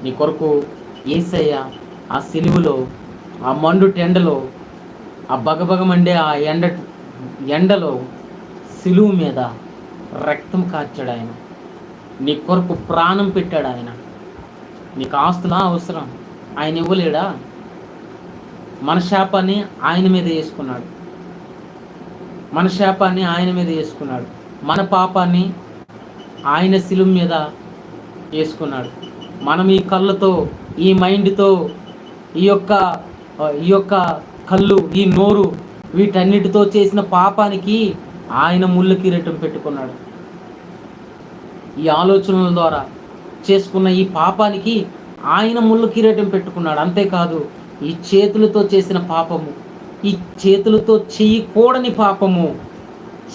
Speaker 1: నీ కొరకు యేసయ్య ఆ సిలువలో, ఆ మండు టెండలో, ఆ బగబగమండే ఆ ఎండలో సిలువు మీద రక్తం కార్చాడు ఆయన. నీ కొరకు ప్రాణం పెట్టాడు ఆయన. నీకు ఆస్తులా అవసరం, ఆయన ఇవ్వలేడా? మన శాపాన్ని ఆయన మీద వేసుకున్నాడు, మన శాపాన్ని ఆయన మీద వేసుకున్నాడు, మన పాపాన్ని ఆయన సిలువ మీద వేసుకున్నాడు. మనం ఈ కళ్ళతో, ఈ మైండ్తో, ఈ యొక్క కళ్ళు, ఈ నోరు, వీటన్నిటితో చేసిన పాపానికి ఆయన ముళ్ళ కిరీటం పెట్టుకున్నాడు. ఈ ఆలోచనల ద్వారా చేసుకున్న ఈ పాపానికి ఆయన ముళ్ళ కిరీటం పెట్టుకున్నాడు. అంతేకాదు, ఈ చేతులతో చేసిన పాపము, ఈ చేతులతో చేయకూడని పాపము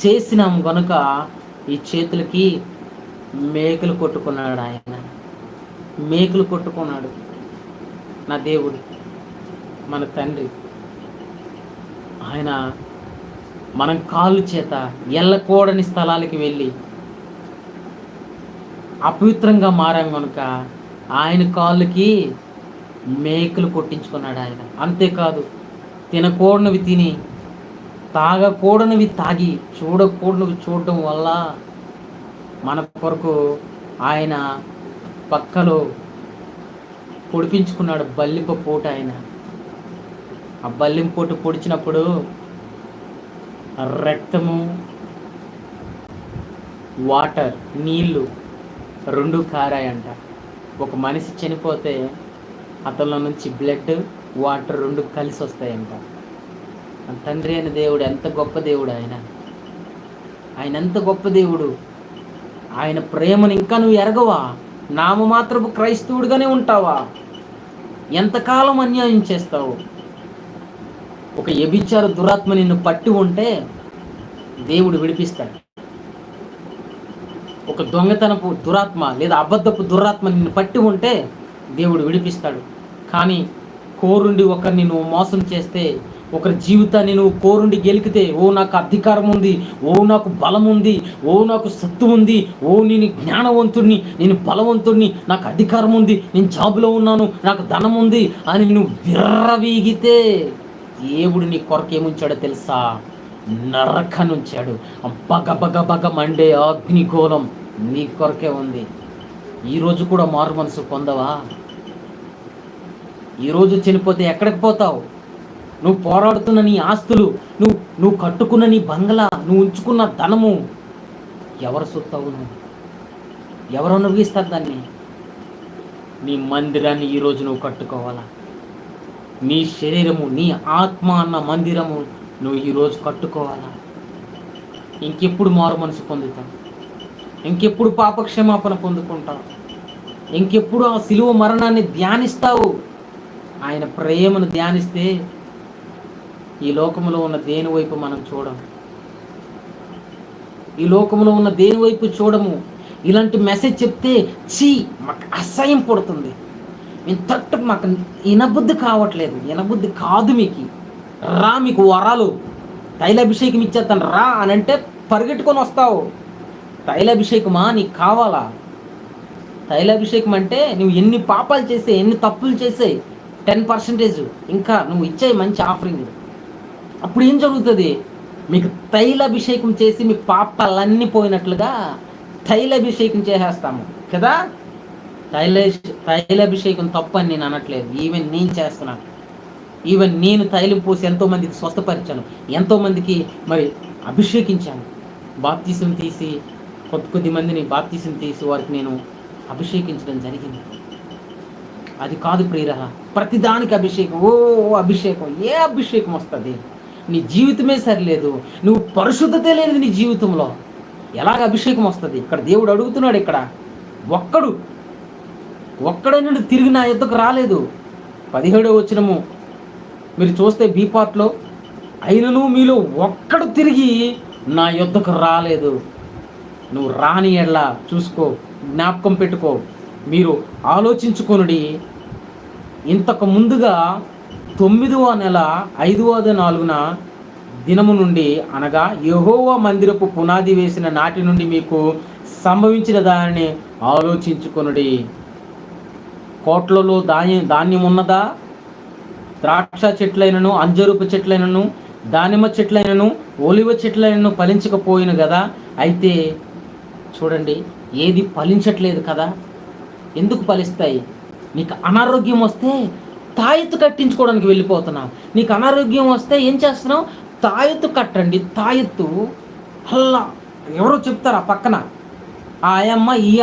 Speaker 1: చేసినాం గనుక ఈ చేతులకి మేకులు కొట్టుకున్నాడు ఆయన. మేకులు కొట్టుకున్నాడు నా దేవుడు. మన తండ్రి. ఆయన మనం కాళ్ళు చేత ఎల్లకూడని స్థలాలకి వెళ్ళి అపవిత్రంగా మారాం కనుక ఆయన కాళ్ళకి మేకులు కొట్టించుకున్నాడు ఆయన. అంతేకాదు, తినకూడనివి తిని, తాగకూడనివి తాగి, చూడకూడనివి చూడడం వల్ల మన కొరకు ఆయన పక్కలో పొడిపించుకున్నాడు బల్లింప పోటు. ఆయన ఆ బల్లింపోటు పొడిచినప్పుడు రక్తము, వాటర్, నీళ్ళు రెండు కారాయంట. ఒక మనిషి చనిపోతే అతనిలో నుంచి బ్లడ్, వాటర్ రెండు కలిసి వస్తాయంట. తండ్రి అయిన దేవుడు ఎంత గొప్ప దేవుడు! ఆయన ఎంత గొప్ప దేవుడు! ఆయన ప్రేమను ఇంకా నువ్వు ఎరగవా? నామమాత్రపు క్రైస్తవుడిగానే ఉంటావా? ఎంతకాలం అన్యాయం చేస్తావు? ఒక వ్యభిచార దురాత్మ నిన్ను పట్టి ఉంటే దేవుడు విడిపిస్తాడు. ఒక దొంగతనపు దురాత్మ లేదా అబద్ధపు దురాత్మ నిన్ను పట్టి ఉంటే దేవుడు విడిపిస్తాడు. కానీ కోరుండి ఒకరిని నువ్వు మోసం చేస్తే, ఒకరి జీవితాన్ని నువ్వు కోరుండి గెలికితే, ఓ నాకు అధికారం ఉంది, ఓ నాకు బలం ఉంది, ఓ నాకు సత్తు ఉంది, ఓ నేను జ్ఞానవంతుడిని, నేను బలవంతుడిని, నాకు అధికారం ఉంది, నేను జాబులో ఉన్నాను, నాకు ధనం ఉంది అని నువ్వు విర్రవీగితే దేవుడు నీ కొరకు ఏముంచాడో తెలుసా? నరకనుంచాడు. బగ బగ బగ మండే అగ్నిగోళం నీ కొరకే ఉంది. ఈరోజు కూడా మారు మనసు పొందవా? ఈరోజు చనిపోతే ఎక్కడికి పోతావు? నువ్వు పోరాడుతున్న నీ ఆస్తులు, నువ్వు కట్టుకున్న నీ బంగ్లా, నువ్వు ఉంచుకున్న ధనము ఎవరు సొత్తవు? ఎవరు అనుభవిస్తారు దాన్ని? నీ మందిరాన్ని ఈరోజు నువ్వు కట్టుకోవాలా? నీ శరీరము, నీ ఆత్మ అన్న మందిరము నువ్వు ఈరోజు కట్టుకోవాలా? ఇంకెప్పుడు మారు మనసు పొందుతావు? ఇంకెప్పుడు పాపక్షమాపణ పొందుకుంటావు? ఇంకెప్పుడు ఆ సిలువ మరణాన్ని ధ్యానిస్తావు? ఆయన ప్రేమను ధ్యానిస్తే ఈ లోకంలో ఉన్న దేని వైపు మనం చూడము. ఈ లోకంలో ఉన్న దేని వైపు చూడము. ఇలాంటి మెసేజ్ చెప్తే మాకు అసహ్యం పడుతుంది. ఇంతట్టు మాకు వినబుద్ధి కావట్లేదు. వినబుద్ధి కాదు. మీకు వరాలు, తైలాభిషేకం ఇచ్చేస్తాను రా అని అంటే పరిగెట్టుకొని వస్తావు. తైలాభిషేకమా నీకు కావాలా? తైలాభిషేకం అంటే నువ్వు ఎన్ని పాపాలు చేసే, ఎన్ని తప్పులు చేసే 10% ఇంకా నువ్వు ఇచ్చే మంచి ఆఫరింగ్. అప్పుడు ఏం జరుగుతుంది? మీకు తైలాభిషేకం చేసి మీ పాపాలన్నీ పోయినట్లుగా తైలాభిషేకం చేసేస్తాము కదా. తైలాభిషేకం తప్పు అని నేను అనట్లేదు. ఈవెన్ నేను చేస్తున్నాను. ఈవెన్ నేను తైలం పోసి ఎంతోమందికి స్వస్థపరిచాను, ఎంతోమందికి మరి అభిషేకించాను. బాప్తీసం తీసి కొద్ది మందిని బాప్తీసం తీసి వారికి నేను అభిషేకించడం జరిగింది. అది కాదు ప్రియురా, ప్రతిదానికి అభిషేకం. అభిషేకం. ఏ అభిషేకం వస్తుంది? నీ జీవితమే సరిలేదు, నువ్వు పరిశుద్ధతే లేదు నీ జీవితంలో, ఎలాగ అభిషేకం వస్తుంది? ఇక్కడ దేవుడు అడుగుతున్నాడు. ఇక్కడ ఒక్కడైనా తిరిగి నా యొద్దకు రాలేదు. 17వ వచనము మీరు చూస్తే బీపాట్లో, అయినను మీలో ఒక్కడు తిరిగి నా యొద్దకు రాలేదు. నువ్వు రాని ఎడ్లా చూసుకో, జ్ఞాపకం పెట్టుకో. మీరు ఆలోచించుకొనుడి. ఇంతకు ముందుగా 9వ నెల 5వ దినము నుండి, అనగా యెహోవా మందిరపు పునాది వేసిన నాటి నుండి మీకు సంభవించిన దానిని ఆలోచించుకొనుడి. కోట్లలో ధాన్యం ఉన్నదా? ద్రాక్ష చెట్లైనను, అంజరుపు చెట్లైనను, దానిమ్మ చెట్లైనను, ఒలివ చెట్లైనను ఫలించకపోయిను కదా. అయితే చూడండి, ఏది ఫలించట్లేదు కదా. ఎందుకు ఫలిస్తాయి? నీకు అనారోగ్యం వస్తే తాయెత్తు కట్టించుకోవడానికి వెళ్ళిపోతున్నావు. నీకు అనారోగ్యం వస్తే ఏం చేస్తున్నావు? తాయెత్తు కట్టండి. తాయెత్తు అల్లా ఎవరో చెప్తారు ఆ పక్కన, ఆ అమ్మ ఈ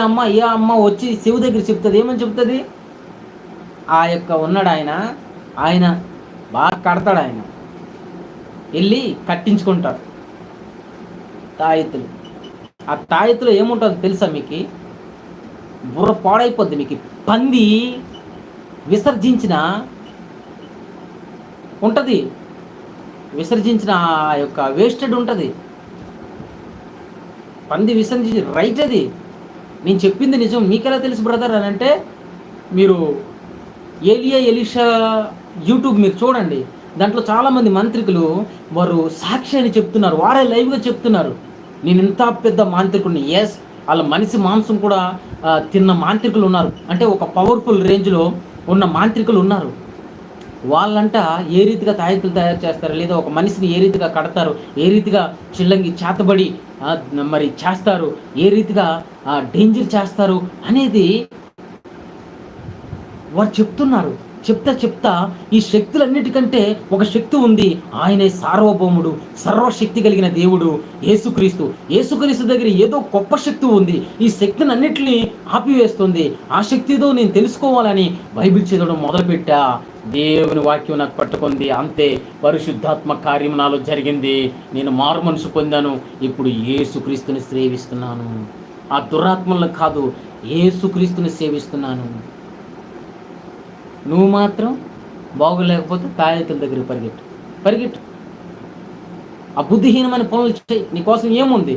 Speaker 1: అమ్మ వచ్చి శివు దగ్గర చెప్తుంది. ఏమని చెప్తుంది? ఆ యొక్క ఉన్నాడు ఆయన బాగా కడతాడు. ఆయన వెళ్ళి కట్టించుకుంటాడు తాయెత్తులు. ఆ తాయెత్తులో ఏముంటుందో తెలుసా మీకు? బుర్ర పాడైపోద్ది మీకు. పంది విసర్జించిన ఉంటుంది, విసర్జించిన ఆ యొక్క వేస్టెడ్ ఉంటుంది. పంది విసర్జించి రైట్. అది నేను చెప్పింది నిజం. మీకెలా తెలుసు బ్రదర్ అని అంటే, మీరు ఎలీషా యూట్యూబ్ మీరు చూడండి, దాంట్లో చాలామంది మంత్రికులు వారు సాక్ష్యాన్ని చెప్తున్నారు, వారే లైవ్గా చెప్తున్నారు, నేను ఇంత పెద్ద మాంత్రికుడిని. ఎస్, వాళ్ళ మనిషి మాంసం కూడా తిన్న మాంత్రికులు ఉన్నారు, అంటే ఒక పవర్ఫుల్ రేంజ్లో ఉన్న మాంత్రికులు ఉన్నారు. వాళ్ళంట ఏ రీతిగా తాయెత్తులు తయారు చేస్తారు, లేదా ఒక మనిషిని ఏ రీతిగా కడతారు, ఏ రీతిగా చిల్లంగి చేతబడి మరి చేస్తారు, ఏ రీతిగా డేంజర్ చేస్తారు అనేది వారు చెప్తున్నారు. చెప్తా ఈ శక్తులన్నిటికంటే ఒక శక్తి ఉంది, ఆయనే సార్వభౌముడు, సర్వశక్తి కలిగిన దేవుడు యేసుక్రీస్తు దగ్గర ఏదో గొప్ప శక్తి ఉంది, ఈ శక్తిని అన్నిటిని ఆపివేస్తుంది. ఆ శక్తితో నేను తెలుసుకోవాలని బైబిల్ చదవడం మొదలుపెట్టా. దేవుని వాక్యం నాకు పట్టుకుంది, అంతే పరిశుద్ధాత్మ కార్యం నాలో జరిగింది. నేను మారు మనసు పొందాను. ఇప్పుడు యేసుక్రీస్తుని సేవిస్తున్నాను, ఆ దురాత్మలను కాదు, యేసుక్రీస్తుని సేవిస్తున్నాను. నువ్వు మాత్రం బాగోలేకపోతే తాయెత్తుల దగ్గర పరిగెట్టు, ఆ బుద్ధిహీనమైన పనులు చేయి. నీకోసం ఏముంది?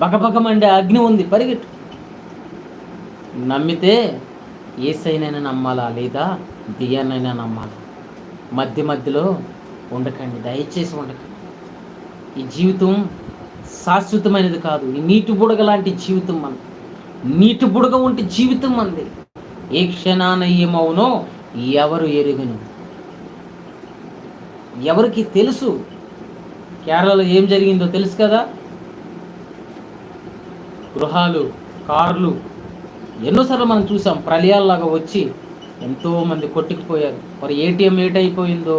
Speaker 1: బగబగమండే అగ్ని ఉంది, పరిగెట్టు. నమ్మితే ఏసైనైనా నమ్మాలా, లేదా దియాన్నైనా నమ్మాలా. మధ్యలో ఉండకండి, దయచేసి ఉండకండి. ఈ జీవితం శాశ్వతమైనది కాదు. ఈ నీటి బుడగ లాంటి జీవితం మనది, నీటి బుడగ వంటి జీవితం మనది. ఏ క్షణాన ఏమవునో ఎవరు ఎరుగను, ఎవరికి తెలుసు? కేరళలో ఏం జరిగిందో తెలుసు కదా. గృహాలు, కార్లు ఎన్నోసార్లు మనం చూసాం, ప్రళయాల్లాగా వచ్చి ఎంతోమంది కొట్టుకుపోయారు. వారి ఏటీఎం ఏటైపోయిందో,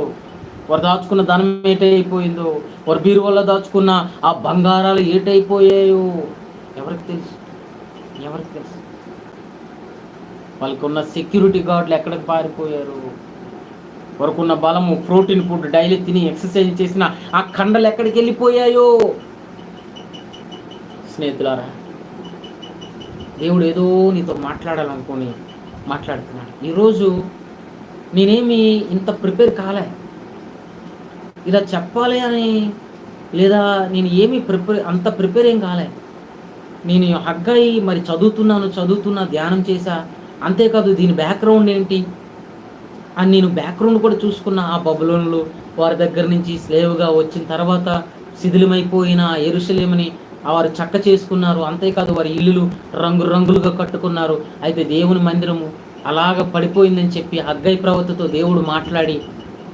Speaker 1: వారు దాచుకున్న ధనం ఏటైపోయిందో, వారు బీరువాలో దాచుకున్న ఆ బంగారాలు ఏటైపోయాయో ఎవరికి తెలుసు? వాళ్ళకున్న సెక్యూరిటీ గార్డులు ఎక్కడికి పారిపోయారు? వరకున్న బలము, ప్రోటీన్ ఫుడ్ డైలీ తిని ఎక్సర్సైజ్ చేసిన ఆ కండలు ఎక్కడికి వెళ్ళిపోయాయో? స్నేహితులారా, దేవుడు ఏదో నీతో మాట్లాడాలనుకొని మాట్లాడుతున్నాడు. ఈరోజు నేనేమి ఇంత ప్రిపేర్ కాలే, ఇలా చెప్పాలి అని, లేదా నేను ఏమి అంత ప్రిపేర్ ఏం కాలే. నేను హగ్గాయి మరి చదువుతున్నా, ధ్యానం చేశా. అంతేకాదు దీని బ్యాక్గ్రౌండ్ ఏంటి అని నేను బ్యాక్గ్రౌండ్ కూడా చూసుకున్న. ఆ బబులోనులు వారి దగ్గర నుంచి స్లేవ్గా వచ్చిన తర్వాత శిథిలమైపోయిన యెరూషలేముని వారు చక్క చేసుకున్నారు. అంతేకాదు వారి ఇల్లులు రంగులుగా కట్టుకున్నారు. అయితే దేవుని మందిరము అలాగ పడిపోయిందని చెప్పి హగ్గై ప్రవక్తతో దేవుడు మాట్లాడి,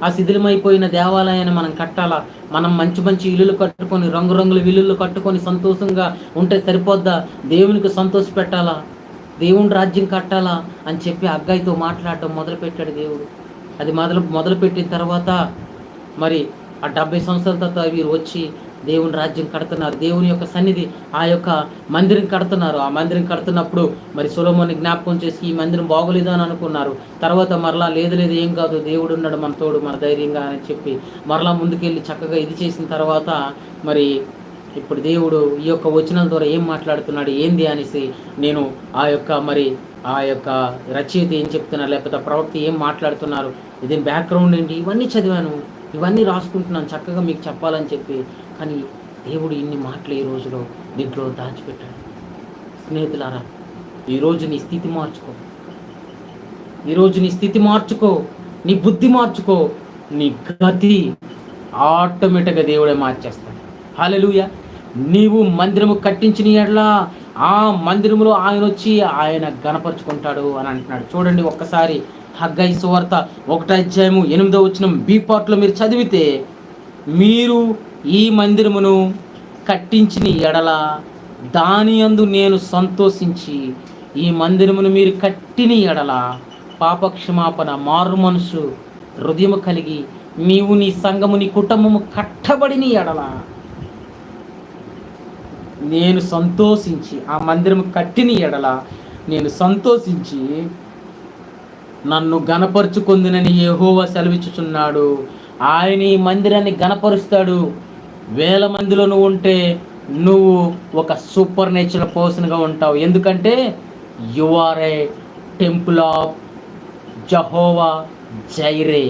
Speaker 1: ఆ శిథిలమైపోయిన దేవాలయాన్ని మనం కట్టాలా, మనం మంచి ఇల్లులు కట్టుకొని రంగురంగుల ఇల్లులు కట్టుకొని సంతోషంగా ఉంటే సరిపోద్దా? దేవునికి సంతోష పెట్టాలా, దేవుని రాజ్యం కట్టాలా అని చెప్పి హగ్గైతో మాట్లాడటం మొదలుపెట్టాడు దేవుడు. అది మొదలుపెట్టిన తర్వాత మరి ఆ 70 సంవత్సరాల తర్వాత వీరు వచ్చి దేవుని రాజ్యం కడుతున్నారు. దేవుని యొక్క సన్నిధి, ఆ యొక్క మందిరం కడుతున్నారు. ఆ మందిరం కడుతున్నప్పుడు మరి సొలొమోన్ని జ్ఞాపకం చేసి ఈ మందిరం బాగోలేదు అని అనుకున్నారు. తర్వాత మరలా లేదు ఏం కాదు, దేవుడు ఉన్నాడు మన తోడు, మన ధైర్యంగా అని చెప్పి మరలా ముందుకెళ్ళి చక్కగా ఇది చేసిన తర్వాత మరి ఇప్పుడు దేవుడు ఈ యొక్క వచనాల ద్వారా ఏం మాట్లాడుతున్నాడు ఏంది అనేసి నేను ఆ యొక్క రచయిత ఏం చెప్తున్నారు, లేకపోతే ప్రవక్త ఏం మాట్లాడుతున్నారు, ఇది బ్యాక్గ్రౌండ్ ఏంటి, ఇవన్నీ చదివాను, ఇవన్నీ రాసుకుంటున్నాను చక్కగా మీకు చెప్పాలని చెప్పి. కానీ దేవుడు ఇన్ని మాటలు ఈ రోజులో దీంట్లో దాచిపెట్టాడు. స్నేహితులారా, ఈరోజు నీ స్థితి మార్చుకో, నీ బుద్ధి మార్చుకో, నీ గతి ఆటోమేటిక్గా దేవుడే మార్చేస్తాడు. హల్లెలూయా. నీవు మందిరము కట్టించిన ఎడలా ఆ మందిరములో ఆయన వచ్చి ఆయన గణపరుచుకుంటాడు అని అంటున్నాడు. చూడండి ఒక్కసారి హగ్గై సువార్త 1:8 బి పార్ట్లో మీరు చదివితే, మీరు ఈ మందిరమును కట్టించిన ఎడల దాని యందు నేను సంతోషించి, ఈ మందిరమును మీరు కట్టిన ఎడల పాపక్షమాపణ, మారు మనసు హృదయము కలిగి నీవు నీ సంఘము నీ కుటుంబము కట్టబడిన ఎడల నేను సంతోషించి, ఆ మందిరము కట్టిన ఎడల నేను సంతోషించి నన్ను గణపరుచుకొందునని యెహోవా సెలవిచ్చుచున్నాడు. ఆయన ఈ మందిరాన్ని గణపరుస్తాడు. 1000 మందిలో నువ్వు ఉంటే నువ్వు ఒక సూపర్ నేచురల్ పర్సన్గా ఉంటావు. ఎందుకంటే you are a temple of Jehovah Jireh,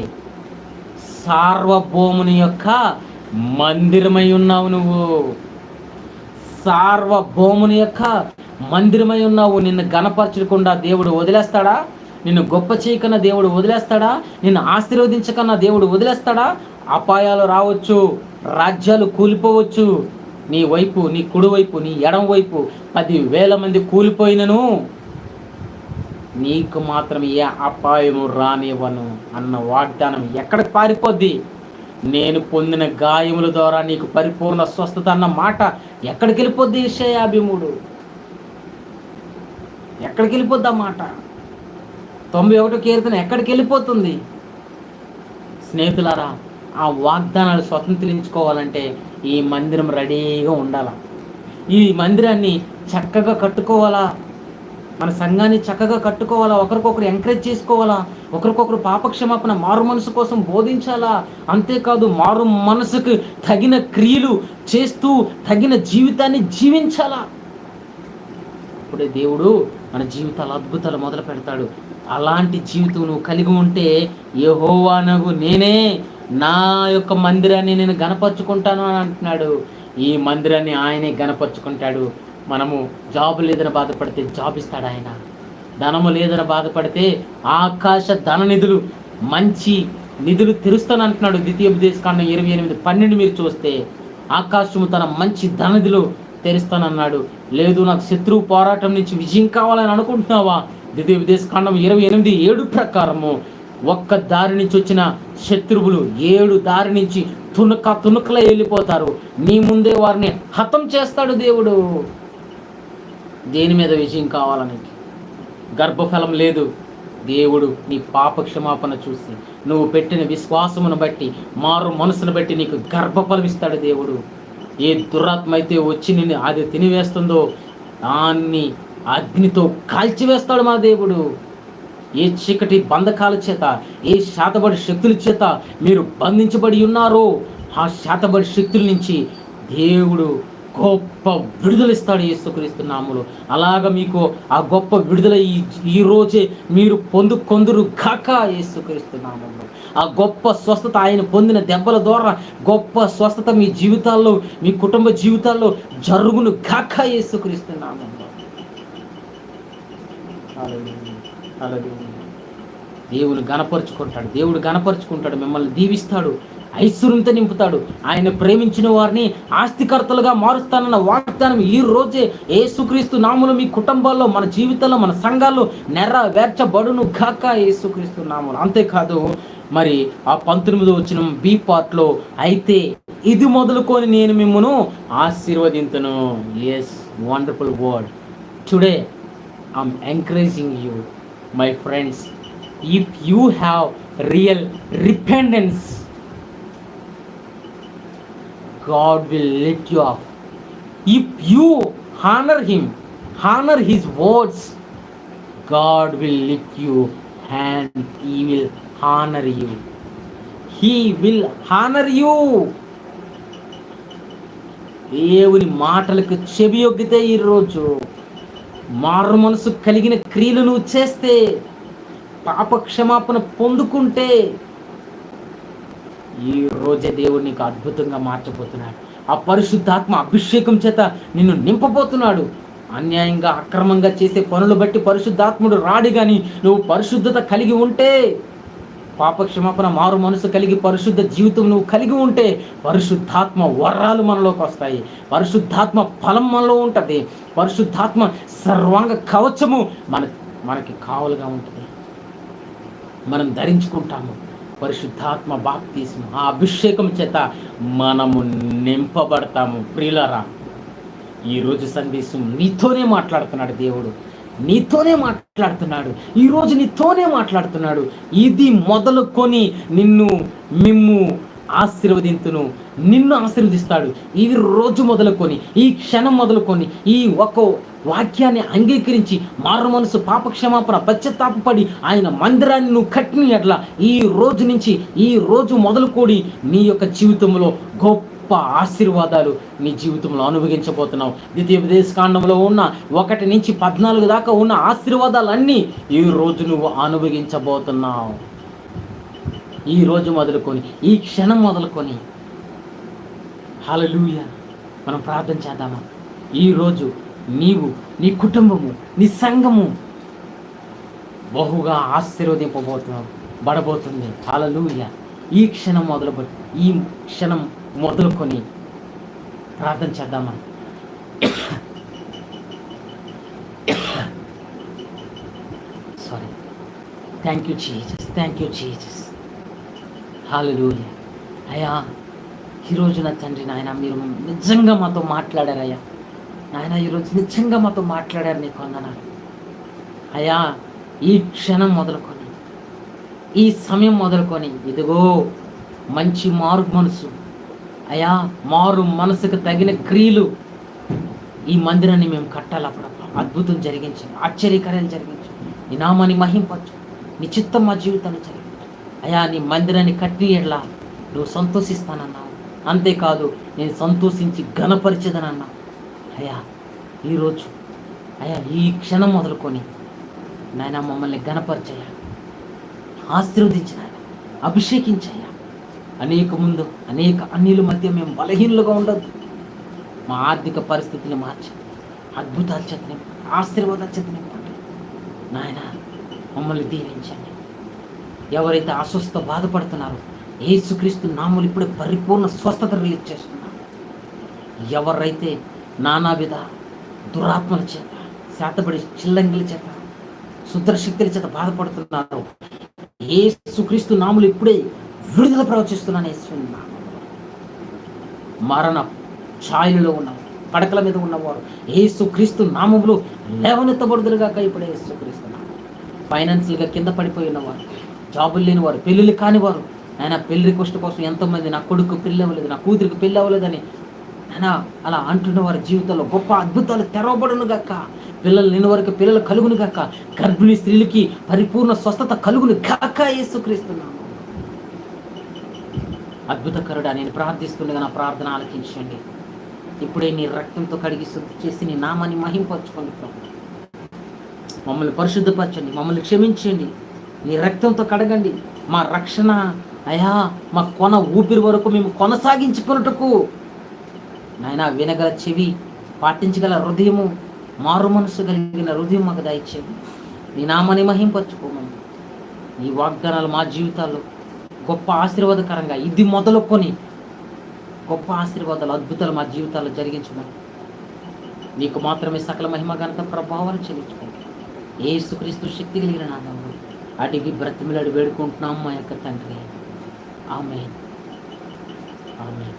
Speaker 1: సార్వభౌముని యొక్క మందిరమై ఉన్నావు. నువ్వు సార్వభౌముని యొక్క మందిరమై ఉన్నావు. నిన్ను గణపరచకుండా దేవుడు వదిలేస్తాడా? నిన్ను గొప్ప చేయకన్నా దేవుడు వదిలేస్తాడా? నిన్ను ఆశీర్వదించకన్నా దేవుడు వదిలేస్తాడా? అపాయాలు రావచ్చు, రాజ్యాలు కూలిపోవచ్చు, నీ వైపు, నీ కుడివైపు, నీ ఎడం వైపు 10,000 మంది కూలిపోయినను నీకు మాత్రం ఏ అపాయము రానివ్వను అన్న వాగ్దానం ఎక్కడికి పారిపోద్ది? నేను పొందిన గాయముల ద్వారా నీకు పరిపూర్ణ స్వస్థత అన్న మాట ఎక్కడికి వెళ్ళిపోద్ది? యెషయా 53 ఎక్కడికి వెళ్ళిపోద్ది ఆ మాట? 91 కీర్తన ఎక్కడికి వెళ్ళిపోతుంది? స్నేహితులారా, ఆ వాగ్దానాలు స్వతంత్రించుకోవాలంటే ఈ మందిరం రెడీగా ఉండాలా. ఈ మందిరాన్ని చక్కగా కట్టుకోవాలా, మన సంఘాన్ని చక్కగా కట్టుకోవాలా, ఒకరికొకరు ఎంకరేజ్ చేసుకోవాలా, ఒకరికొకరు పాపక్షమాపణ మారు మనసు కోసం బోధించాలా. అంతేకాదు మారు మనసుకు తగిన క్రియలు చేస్తూ తగిన జీవితాన్ని జీవించాలా. అప్పుడే దేవుడు మన జీవితాలు అద్భుతాలు మొదలు పెడతాడు. అలాంటి జీవితం నువ్వు కలిగి ఉంటే యెహోవానగు నేనే నా యొక్క మందిరాన్ని నేను గణపరుచుకుంటాను అని అంటున్నాడు. ఈ మందిరాన్ని ఆయనే గణపరుచుకుంటాడు. మనము జాబు లేదని బాధపడితే జాబ్ ఇస్తాడు ఆయన. ధనము లేదని బాధపడితే ఆకాశ ధన నిధులు, మంచి నిధులు తెరుస్తాను అంటున్నాడు. ద్వితీయోపదేశకాండం 28:12 మీరు చూస్తే ఆకాశము తన మంచి ధన నిధులు తెరుస్తానన్నాడు. లేదు నాకు శత్రువు పోరాటం నుంచి విజయం కావాలని అనుకుంటున్నావా? ద్వితీయోపదేశకాండం 28:7 ప్రకారము ఒక్క దారి నుంచి వచ్చిన శత్రువులు 7 దారి నుంచి తునకలా వెళ్ళిపోతారు. నీ ముందే వారిని హతం చేస్తాడు దేవుడు. దేని మీద విజయం కావాలని? గర్భఫలం లేదు, దేవుడు నీ పాప క్షమాపణ చూసి నువ్వు పెట్టిన విశ్వాసమును బట్టి మారు మనసును బట్టి నీకు గర్భఫలం ఇస్తాడు దేవుడు. ఏ దురాత్మ అయితే వచ్చి నిన్ను అది తినివేస్తుందో దాన్ని అగ్నితో కాల్చివేస్తాడు మా దేవుడు. ఏ చీకటి బంధకాల చేత, ఏ శాతబడి శక్తుల చేత మీరు బంధించబడి ఉన్నారో ఆ శాతబడి శక్తుల నుంచి దేవుడు గొప్ప విడుదలిస్తాడు యేసుక్రీస్తు నామములో. అలాగ మీకు ఆ గొప్ప విడుదల ఈ రోజే మీరు పొందుకొందురు గాక యేసుక్రీస్తు నామములో. ఆ గొప్ప స్వస్థత ఆయన పొందిన దెబ్బల ద్వారా గొప్ప స్వస్థత మీ జీవితాల్లో, మీ కుటుంబ జీవితాల్లో జరుగును గాక యేసుక్రీస్తు నామములో. దేవుడు గణపరుచుకుంటాడు, దేవుడు గణపరుచుకుంటాడు, మిమ్మల్ని దీవిస్తాడు, ఐశ్వర్యంతో నింపుతాడు. ఆయన ప్రేమించిన వారిని ఆస్తికర్తలుగా మారుస్తానన్న వాగ్దానం ఈ రోజే యేసుక్రీస్తు నామములో మీ కుటుంబాల్లో, మన జీవితంలో, మన సంఘాల్లో నెరవేర్చబడును గాక యేసుక్రీస్తు నామములో. అంతేకాదు మరి ఆ 19వ వచనం బి పార్ట్లో అయితే ఇది మొదలుకొని నేను మిమ్మును ఆశీర్వదింతును. Yes, wonderful word. Today I'm encouraging you my friends, if you have real repentance, God will lift you up. If you honor him, honor his words, God will lift you and he will honor you. He will honor you. దేవుని మాటలకు చెవియొగ్గితే ఈరోజు మారు మనసు కలిగిన క్రియలు నువ్వు చేస్తే, పాప క్షమాపణ పొందుకుంటే ఈ రోజే దేవుడు నీకు అద్భుతంగా మార్చబోతున్నాడు. ఆ పరిశుద్ధాత్మ అభిషేకం చేత నిన్ను నింపబోతున్నాడు. అన్యాయంగా అక్రమంగా చేసే పనులు బట్టి పరిశుద్ధాత్ముడు రాడు. కానీ నువ్వు పరిశుద్ధత కలిగి ఉంటే, పాప క్షమాపణ మారు మనసు కలిగి పరిశుద్ధ జీవితం నువ్వు కలిగి ఉంటే పరిశుద్ధాత్మ వరాలు మనలోకి వస్తాయి, పరిశుద్ధాత్మ ఫలం మనలో ఉంటుంది, పరిశుద్ధాత్మ సర్వాంగ కవచము మనకి కావలుగా ఉంటుంది. మనం ధరించుకుంటాము పరిశుద్ధాత్మ బాప్తిస్మ. ఆ అభిషేకం చేత మనము నింపబడతాము. ప్రియులారా, ఈరోజు సందేశం నీతోనే మాట్లాడుతున్నాడు దేవుడు, నీతోనే మాట్లాడుతున్నాడు. ఈరోజు నీతోనే మాట్లాడుతున్నాడు. ఇది మొదలుకొని మిమ్ము ఆశీర్వదింతును, నిన్ను ఆశీర్వదిస్తాడు. ఈ రోజు మొదలుకొని, ఈ క్షణం మొదలుకొని ఈ ఒక వాక్యాన్ని అంగీకరించి మారు మనసు, పాప క్షమాపణ, పశ్చాత్తాపపడి ఆయన మందిరాన్ని నువ్వు కట్టిన ఎట్లా ఈ రోజు నుంచి, ఈ రోజు మొదలుకొని నీ యొక్క జీవితంలో గొప్ప ఆశీర్వాదాలు నీ జీవితంలో అనుభవించబోతున్నావు. ద్వితీయోపదేశకాండంలో ఉన్న 1 నుంచి 14 దాకా ఉన్న ఆశీర్వాదాలన్నీ ఈ రోజు నువ్వు అనుభవించబోతున్నావు. ఈ రోజు మొదలుకొని, ఈ క్షణం మొదలుకొని. హల్లెలూయా. మనం ప్రార్థన చేద్దామా? ఈరోజు నీవు, నీ కుటుంబము, నీ సంఘము బహుగా బడబోతుంది. హల్లెలూయా. ఈ క్షణం ఈ క్షణం మొదలుకొని ప్రార్థన చేద్దామా? Sorry. Thank you Jesus. Hallelujah. అయ్యా, ఈరోజు నా తండ్రి నాయన, మీరు నిజంగా మాతో మాట్లాడారయ్యా నాయన. ఈరోజు నిజంగా మాతో మాట్లాడారు. నీకు వందనాలు అయ్యా. ఈ క్షణం మొదలుకొని, ఈ సమయం మొదలుకొని, ఇదిగో మంచి మారు మనసు అయ్యా, మారు మనసుకు తగిన క్రియలు ఈ మందిరాన్ని మేము కట్టాలి. అప్పుడప్పుడు అద్భుతం జరిగించండి, ఆశ్చర్యకార్యాలు జరిగించు, నీ నామాన్ని మహింపచ్చు, నీ చిత్తం మా జీవితాన్ని జరిగించు అయ్యా. నీ మందిరాన్ని కట్టి ఎట్లా నువ్వు సంతోషిస్తానన్నావు. అంతేకాదు, నేను సంతోషించి ఘనపరిచేదనన్నావు అయ్యా. ఈరోజు అయ్యా, ఈ క్షణం మొదలుకొని నాయన మమ్మల్ని ఘనపరిచయ్యా, ఆశీర్వదించిన అభిషేకించయ్యా. అనేక అన్యుల మధ్య మేము బలహీనులుగా ఉండద్దు. మా ఆర్థిక పరిస్థితిని మార్చండి, అద్భుతాల చేత నింపండి, ఆశీర్వాదాల చేత నింపండి నాయన. మమ్మల్ని దీవించండి. ఎవరైతే అస్వస్థ బాధపడుతున్నారో యేసుక్రీస్తు నామములో ఇప్పుడే పరిపూర్ణ స్వస్థత రిలీజ్ చేస్తున్నారు. ఎవరైతే నానావిధ దురాత్మల చేత, శాతపడి చిల్లంగిల చేత, శుద్రశక్తుల చేత బాధపడుతున్నారో యేసుక్రీస్తు నామములో ఇప్పుడే విడుదల ప్రవచిస్తున్నాను. యేసునామములో మరణ ఛాయలలో ఉన్నవారు, పడకల మీద ఉన్నవారు యేసుక్రీస్తు నామములో లేవనెత్తబడుదురుగాక. ఇప్పుడే యేసుక్రీస్తు నామములో ఫైనాన్షియల్గా కింద పడిపోయి ఉన్నవారు, జాబులు లేని వారు, పెళ్ళిళ్ళు కానివారు, ఆయన పెళ్లి రిక్వెస్ట్ కోసం ఎంతోమంది నా కొడుకు పెళ్ళి అవ్వలేదు, నా కూతురికి పెళ్ళి అవ్వలేదని ఆయన అలా అంటున్న వారి జీవితంలో గొప్ప అద్భుతాలు తెరవబడును గాక. పిల్లలు లేని వారికి పిల్లలు కలుగును గాక. గర్భిణీ స్త్రీలకి పరిపూర్ణ స్వస్థత కలుగును గాక. యేసుక్రీస్తున్నాము అద్భుతకరుడా, నేను ప్రార్థిస్తుండగా నా ప్రార్థన ఆలకించండి. ఇప్పుడే నీ రక్తంతో కడిగి శుద్ధి చేసి నీ నామాన్ని మహింపరచుకోండి. మమ్మల్ని పరిశుద్ధపరచండి, మమ్మల్ని క్షమించండి, నీ రక్తంతో కడగండి. మా రక్షణ అయా, మా కొన ఊపిరి వరకు మేము కొనసాగించుకున్నట్టుకు నాయన వినగల చెవి, పాటించగల హృదయము, మారు మనసు కలిగిన హృదయం మాకు దయచేయండి. నీ నామాన్ని మహింపరచుకోమని నీ వాగ్దానాలు మా జీవితాల్లో గొప్ప ఆశీర్వాదకరంగా ఇది మొదలుకొని గొప్ప ఆశీర్వాదాలు, అద్భుతాలు మా జీవితాల్లో జరిగించమని నీకు మాత్రమే సకల మహిమ ఘనత ప్రభావాలు చెల్లించుకోండి. యేసుక్రీస్తు శక్తి కలిగిన నామములో అడిగి బ్రతిమిలాడి వేడుకుంటున్నాం మా యొక్క తండ్రి. ఆమేన్, ఆమేన్.